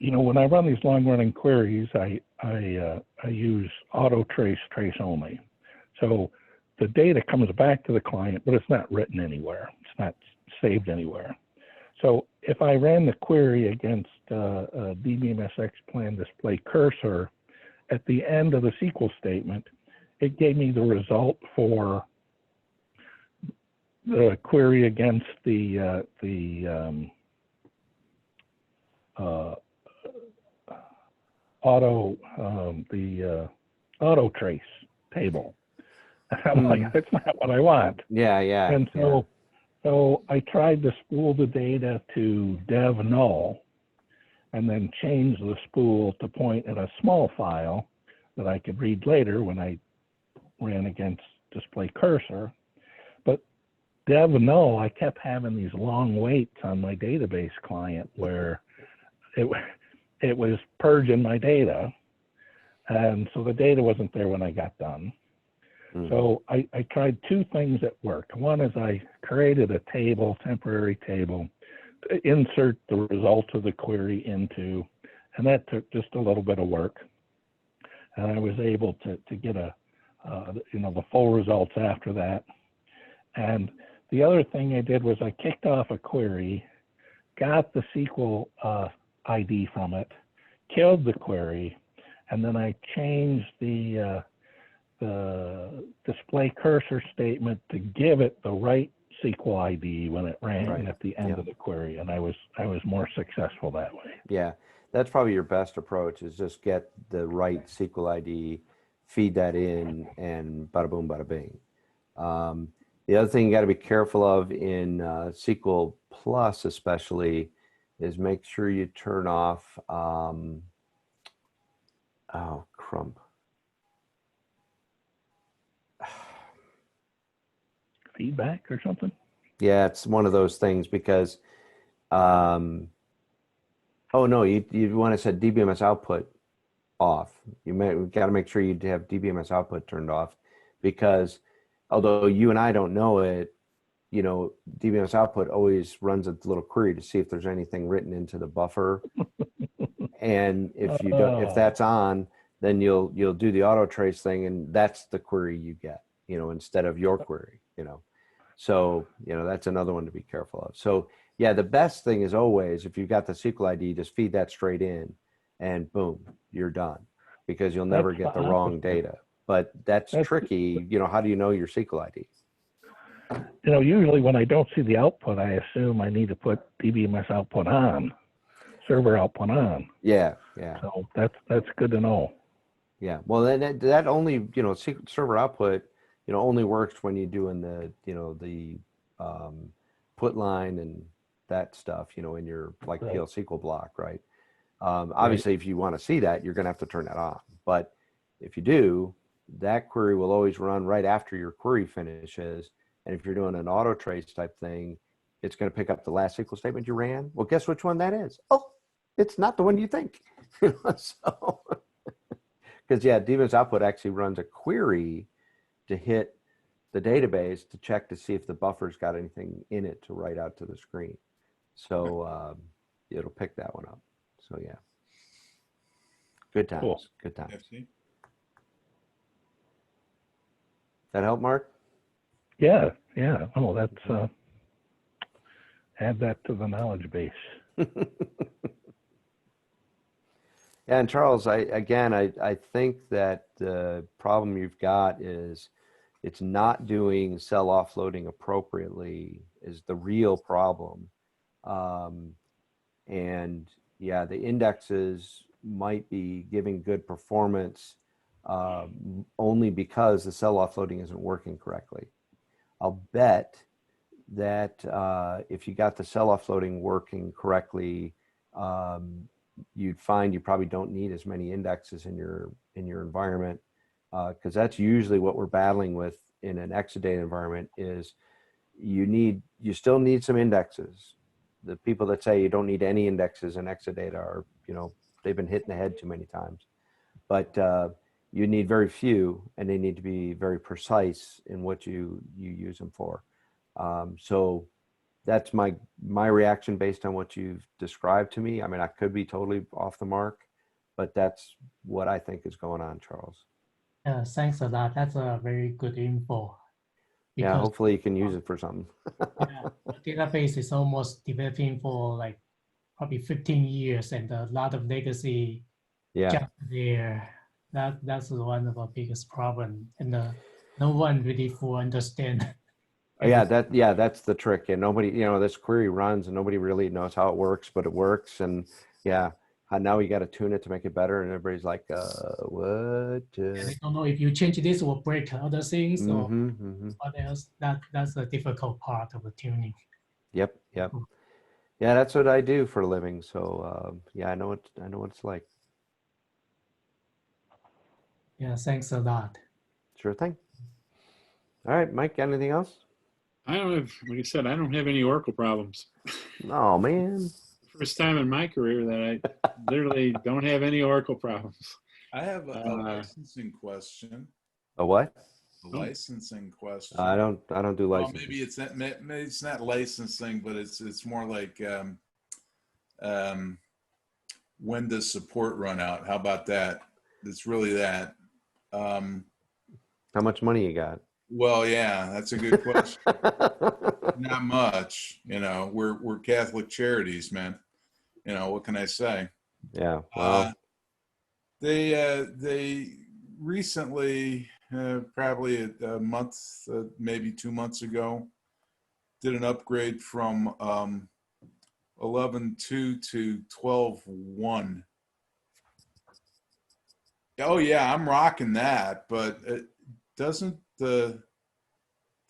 when I run these long-running queries, I use auto trace only. So the data comes back to the client, but it's not written anywhere. It's not saved anywhere. So if I ran the query against DBMSX plan display cursor, at the end of the SQL statement, it gave me the result for the query against the auto trace table. I'm like, that's not what I want. Yeah, yeah. And so I tried to spool the data to dev null and then change the spool to point at a small file that I could read later when I ran against display cursor. But dev null, I kept having these long waits on my database client where it was purging my data. And so the data wasn't there when I got done. So I tried two things that worked. One is I created a table, temporary table, to insert the results of the query into, and that took just a little bit of work. And I was able to get the full results after that. And the other thing I did was I kicked off a query, got the SQL ID from it, killed the query, and then I changed the display cursor statement to give it the right SQL ID when it ran at the end of the query, and I was more successful that way. Yeah, that's probably your best approach, is just get the right SQL ID, feed that in, and bada boom, bada bing. The other thing you got to be careful of in SQL Plus especially is make sure you turn off, Feedback or something? Yeah, it's one of those things because, oh no, you want to set DBMS output off. We've got to make sure you have DBMS output turned off, because although you and I don't know it, DBMS output always runs a little query to see if there's anything written into the buffer. And if you don't, if that's on, then you'll do the auto trace thing, and that's the query you get, instead of your query, So, that's another one to be careful of. So yeah, the best thing is always, if you've got the SQL ID, just feed that straight in and boom, you're done, because you'll never get the wrong data. But that's tricky. How do you know your SQL ID? Usually when I don't see the output, I assume I need to put DBMS output on, server output on. Yeah, yeah. So that's good to know. Yeah, well, that only, server output, only works when you're doing the, the put line and that stuff, in your PL SQL block, right? Obviously, if you want to see that, you're going to have to turn that on. But if you do, that query will always run right after your query finishes. And if you're doing an auto trace type thing, it's going to pick up the last SQL statement you ran. Well, guess which one that is? Oh, it's not the one you think. So, because DBMS output actually runs a query to hit the database to check to see if the buffer's got anything in it to write out to the screen. So it'll pick that one up. So yeah, good times. Cool. Good times. That help, Mark? Yeah. Oh, that's add that to the knowledge base. Yeah, and Charles, I think that the problem you've got is it's not doing cell offloading appropriately is the real problem. And yeah, the indexes might be giving good performance only because the cell offloading isn't working correctly. I'll bet that if you got the cell offloading working correctly, you'd find you probably don't need as many indexes in your environment, because that's usually what we're battling with in an Exadata environment. Is you still need some indexes. The people that say you don't need any indexes in Exadata are, they've been hit in the head too many times. But you need very few, and they need to be very precise in what you use them for. So that's my reaction based on what you've described to me. I mean, I could be totally off the mark, but that's what I think is going on, Charles. Thanks a lot. That's a very good info. Yeah, hopefully you can use it for something. Yeah, the database is almost developing for like probably 15 years and a lot of legacy junk there. That's one of our biggest problem, and no one really fully understand. Yeah, that's the trick. And nobody, this query runs and nobody really knows how it works, but it works. And yeah, now you got to tune it to make it better. And everybody's like, what? I don't know if you change this will break other things or what else. That's the difficult part of the tuning. Yep. Yeah, that's what I do for a living. So yeah, I know what it's like. Yeah, thanks a lot. Sure thing. All right, Mike, got anything else? I don't have, like I said, I don't have any Oracle problems. Oh, man. First time in my career that I literally don't have any Oracle problems. I have a licensing question. A what? A licensing question. I don't do licensing. Well, maybe it's not licensing, but it's more like when does support run out? How about that? It's really that. How much money you got? Well, yeah, that's a good question. Not much, we're Catholic Charities, man. What can I say? Yeah. Well, they recently, probably a month, maybe 2 months ago, did an upgrade from 11.2 to 12.1. Oh yeah, I'm rocking that, but doesn't the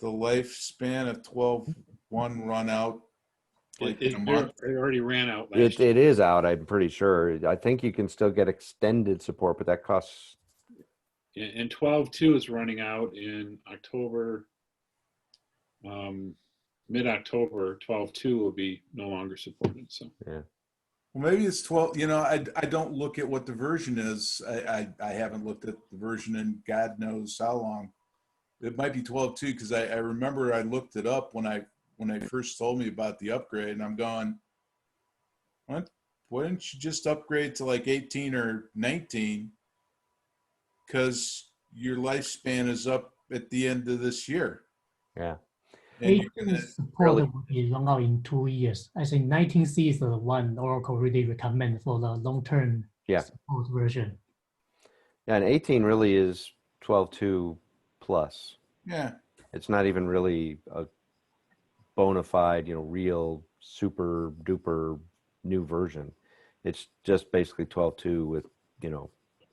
lifespan of 12.1 run out like in a month? It already ran out last year. It is out, I'm pretty sure. I think you can still get extended support, but that costs. And 12.2 is running out in October, mid-October. 12.2 will be no longer supported. So yeah. Well, maybe it's 12. I don't look at what the version is. I haven't looked at the version in God knows how long. It might be 12.2 because I remember I looked it up when I first told me about the upgrade, and I'm going, what? Why didn't you just upgrade to like 18 or 19? Because your lifespan is up at the end of this year. Yeah. And you're gonna support will be run out in 2 years. I think 19C is the one Oracle really recommend for the long-term support version. Yeah, and 18 really is 12.2 plus. Yeah. It's not even really a bona fide, real super duper new version. It's just basically 12.2 with,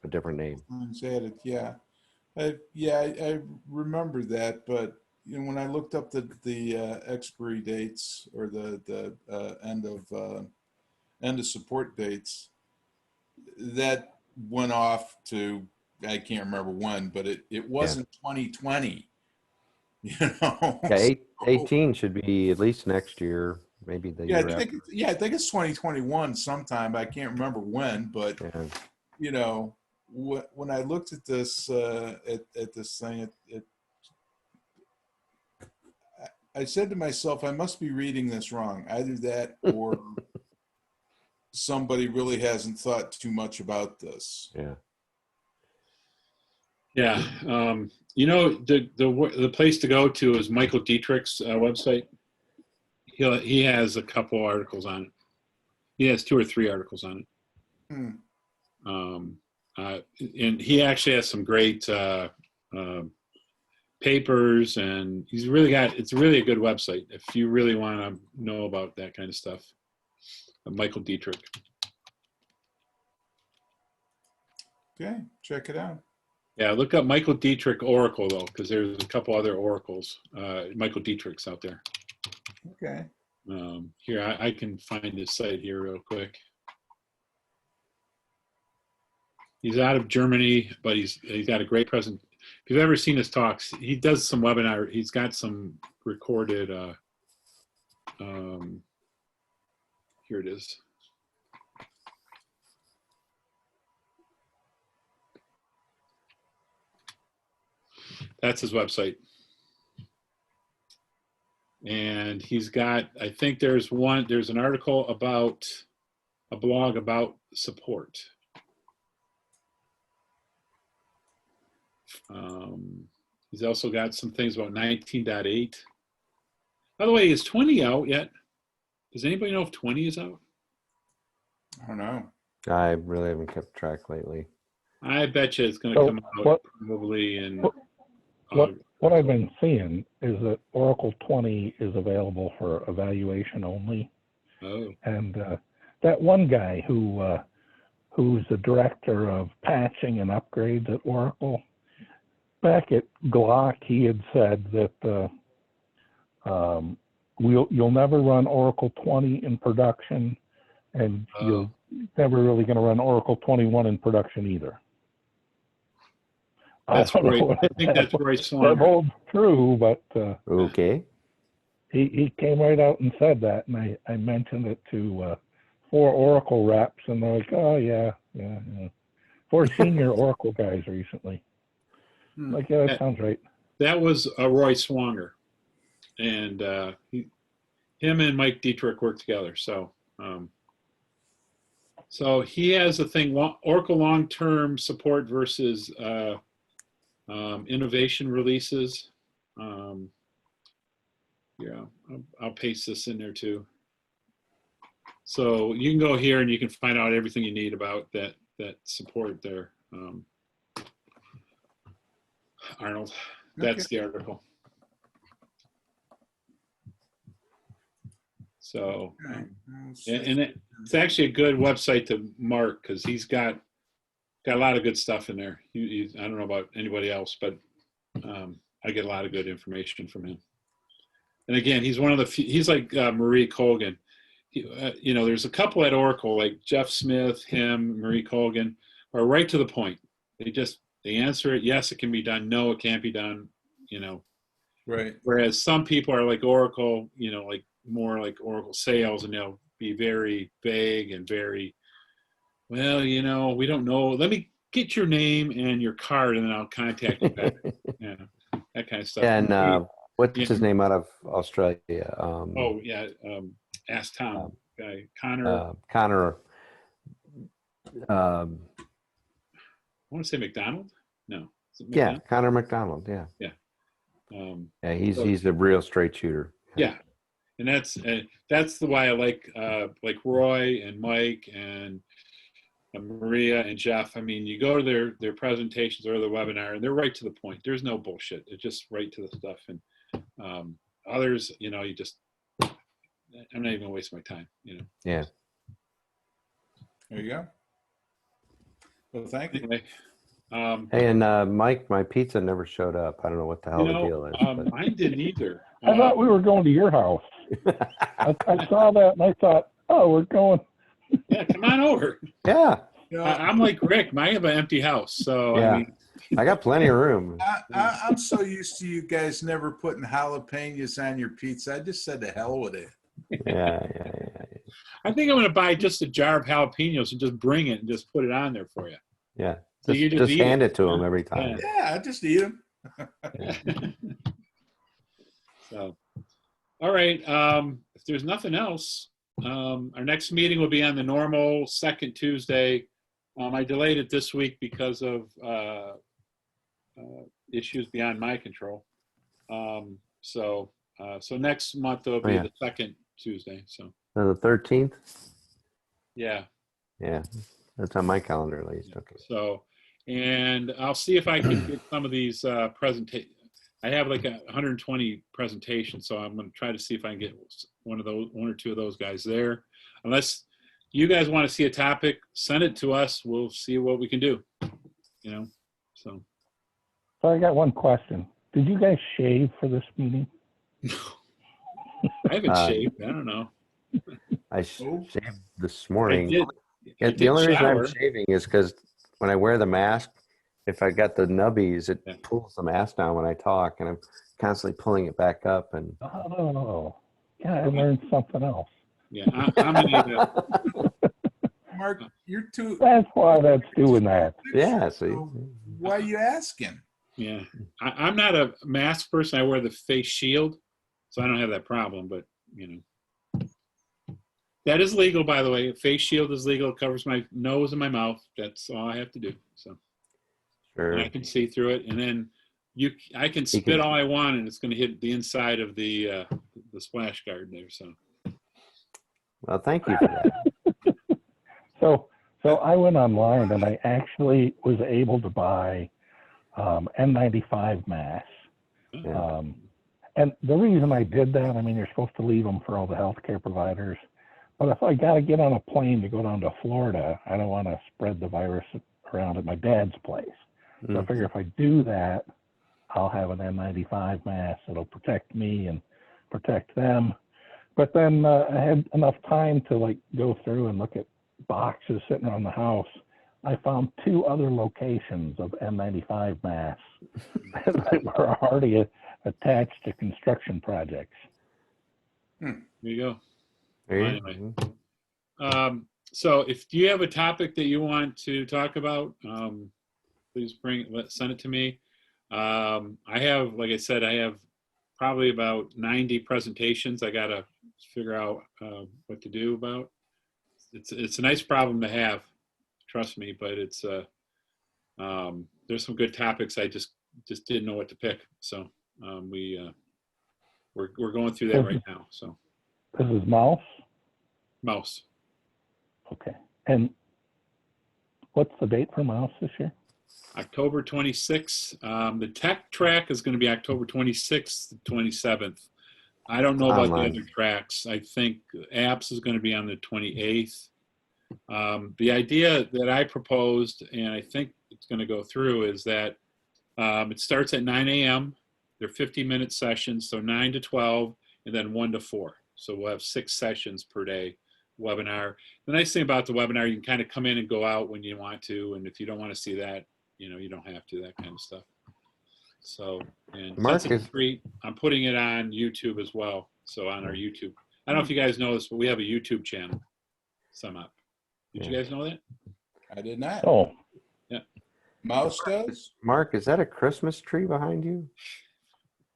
a different name. Added, yeah. I remember that, but when I looked up the expiry dates or the end of support dates, that went off to, I can't remember when, but it wasn't 2020. Yeah, 18 should be at least next year, maybe the year after. I think it's 2021 sometime. I can't remember when, but when I looked at this at this thing, I said to myself, I must be reading this wrong. Either that or somebody really hasn't thought too much about this. Yeah. Yeah. The place to go to is Michael Dietrich's website. He has a couple articles on it. He has 2 or 3 articles on it. And he actually has some great papers, and it's really a good website if you really want to know about that kind of stuff. Michael Dietrich. Okay, check it out. Yeah, look up Michael Dietrich Oracle though, because there's a couple other oracles. Michael Dietrich's out there. Okay. Here, I can find his site here real quick. He's out of Germany, but he's got a great present. If you've ever seen his talks, he does some webinar. He's got some recorded. Here it is. That's his website. And he's got, I think there's an article about a blog about support. He's also got some things about 19.8. By the way, is 20 out yet? Does anybody know if 20 is out? I don't know. I really haven't kept track lately. I bet you it's going to come out probably in. What I've been seeing is that Oracle 20 is available for evaluation only. Oh. And that one guy who's the director of patching and upgrades at Oracle, back at Glock, he had said that you'll never run Oracle 20 in production, and you're never really going to run Oracle 21 in production either. That's right. I think that's Roy Swanger. That holds true, but okay. He came right out and said that, and I mentioned it to 4 Oracle reps, and they're like, "Oh yeah." 4 senior Oracle guys recently. Like, yeah, that sounds right. That was Roy Swanger, and him and Mike Dietrich worked together. So, so he has a thing: Oracle long-term support versus innovation releases. Yeah, I'll paste this in there too. So you can go here and you can find out everything you need about that support there. Arnold, that's the article. So, and it's actually a good website to mark because he's got a lot of good stuff in there. I don't know about anybody else, but I get a lot of good information from him. And again, he's one of the few, he's like Marie Colgan. You know, there's a couple at Oracle, like Jeff Smith, him, Marie Colgan, are right to the point. They answer it, yes, it can be done. No, it can't be done, you know. Right. Whereas some people are like Oracle, you know, like more like Oracle sales, and they'll be very vague and very, well, you know, we don't know. Let me get your name and your card, and then I'll contact you back. Yeah, that kind of stuff. And what's his name out of Australia? Ask Tom guy, Connor. Connor. I want to say McDonald. No. Yeah, Connor McDonald. Yeah. Yeah. Yeah, he's a real straight shooter. Yeah, and that's the why I like Roy and Mike and Maria and Jeff. I mean, you go to their presentations or their webinar, and they're right to the point. There's no bullshit. It's just right to the stuff. And others, you know, I'm not even gonna waste my time. You know. Yeah. There you go. Well, thank you. Anyway, hey, and Mike, my pizza never showed up. I don't know what the hell the deal is. Mine didn't either. I thought we were going to your house. I saw that and I thought, oh, we're going. Yeah, come on over. Yeah. I'm like Rick. I have an empty house, so yeah. I mean, I got plenty of room. I'm so used to you guys never putting jalapenos on your pizza. I just said to hell with it. Yeah. I think I'm going to buy just a jar of jalapenos and just bring it and just put it on there for you. Yeah. So just hand it to them every time. Yeah, I just eat them. So, all right. If there's nothing else, our next meeting will be on the normal second Tuesday. I delayed it this week because of issues beyond my control. So next month will be the second Tuesday. So the 13th. Yeah. Yeah, that's on my calendar at least. Okay. So, and I'll see if I can get some of these presentations. I have like 120 presentations, so I'm going to try to see if I can get one or two of those guys there. Unless you guys want to see a topic, send it to us. We'll see what we can do. You know, so. So I got one question. Did you guys shave for this meeting? I haven't shaved. I don't know. I shaved this morning. I did the only reason shower. I'm shaving is because when I wear the mask, if I got the nubbies, it pulls the mask down when I talk, and I'm constantly pulling it back up. And oh, yeah, I learned something else. Yeah, I'm Mark, you're too. That's why that's doing that. Yeah, see. So why are you asking? Yeah, I'm not a mask person. I wear the face shield, so I don't have that problem. But you know, that is legal, by the way. A face shield is legal. It covers my nose and my mouth. That's all I have to do. So. Sure. And I can see through it. And then I can spit all I want, and it's going to hit the inside of the splash guard there. So. Well, thank you for that. So I went online and I actually was able to buy N95 masks. Yeah. And the reason I did that, I mean, you're supposed to leave them for all the healthcare providers. But if I got to get on a plane to go down to Florida, I don't want to spread the virus around at my dad's place. So I figure if I do that, I'll have an N95 mask. It'll protect me and protect them. But then I had enough time to like go through and look at boxes sitting around the house. I found 2 other locations of N95 masks that were already attached to construction projects. There you go. Anyway. So if you have a topic that you want to talk about, please send it to me. I have, like I said, I have probably about 90 presentations I got to figure out what to do about. It's a nice problem to have, trust me, but it's there's some good topics I just didn't know what to pick. So we're going through that right now. So this is mouse. Okay. And what's the date for mouse this year? October 26th. The tech track is going to be October 26th to 27th. I don't know about the other tracks. I think apps is going to be on the 28th. The idea that I proposed, and I think it's going to go through, is that it starts at 9 a.m. They're 50-minute sessions, so 9 to 12, and then 1 to 4. So we'll have 6 sessions per day webinar. The nice thing about the webinar, you can kind of come in and go out when you want to, and if you don't want to see that, you don't have to, that kind of stuff. So, and Mark is free. I'm putting it on YouTube as well. So on our YouTube, I don't know if you guys know this, but we have a YouTube channel, SEMOP. Did you guys know that? I did not. Oh, yeah. Mouse does? Mark, is that a Christmas tree behind you?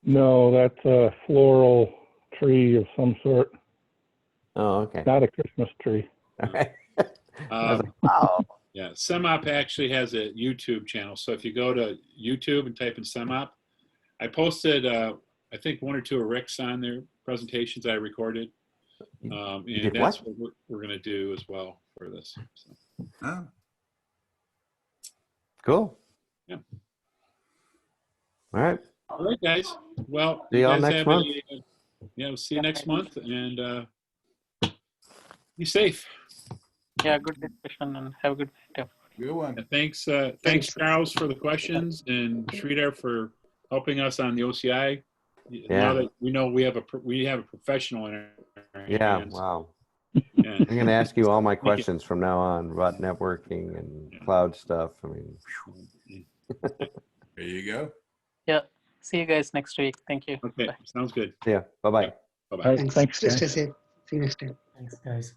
no, that's a floral tree of some sort. Oh, okay. Not a Christmas tree. I was like, wow. Yeah, SEMOP actually has a YouTube channel. So if you go to YouTube and type in SEMOP, I posted, I think 1 or 2 of Rick's on their presentations I recorded. And that's what we're going to do as well for this. So. Oh. Cool. Yeah. All right. All right, guys. Well, See y'all next month. We'll see you next month, and be safe. Yeah, good discussion, and have a good day. Good one. Thanks, Charles, for the questions, and Sridhar for helping us on the OCI. Yeah. Now that we know we have a professional in our hands. Wow. And I'm going to ask you all my questions from now on about networking and cloud stuff. I mean, There you go. Yeah. See you guys next week. Thank you. okay, Bye. sounds good. yeah. Bye-bye. Bye-bye. All right, thanks, Stay guys. safe. See you next time. Thanks, guys.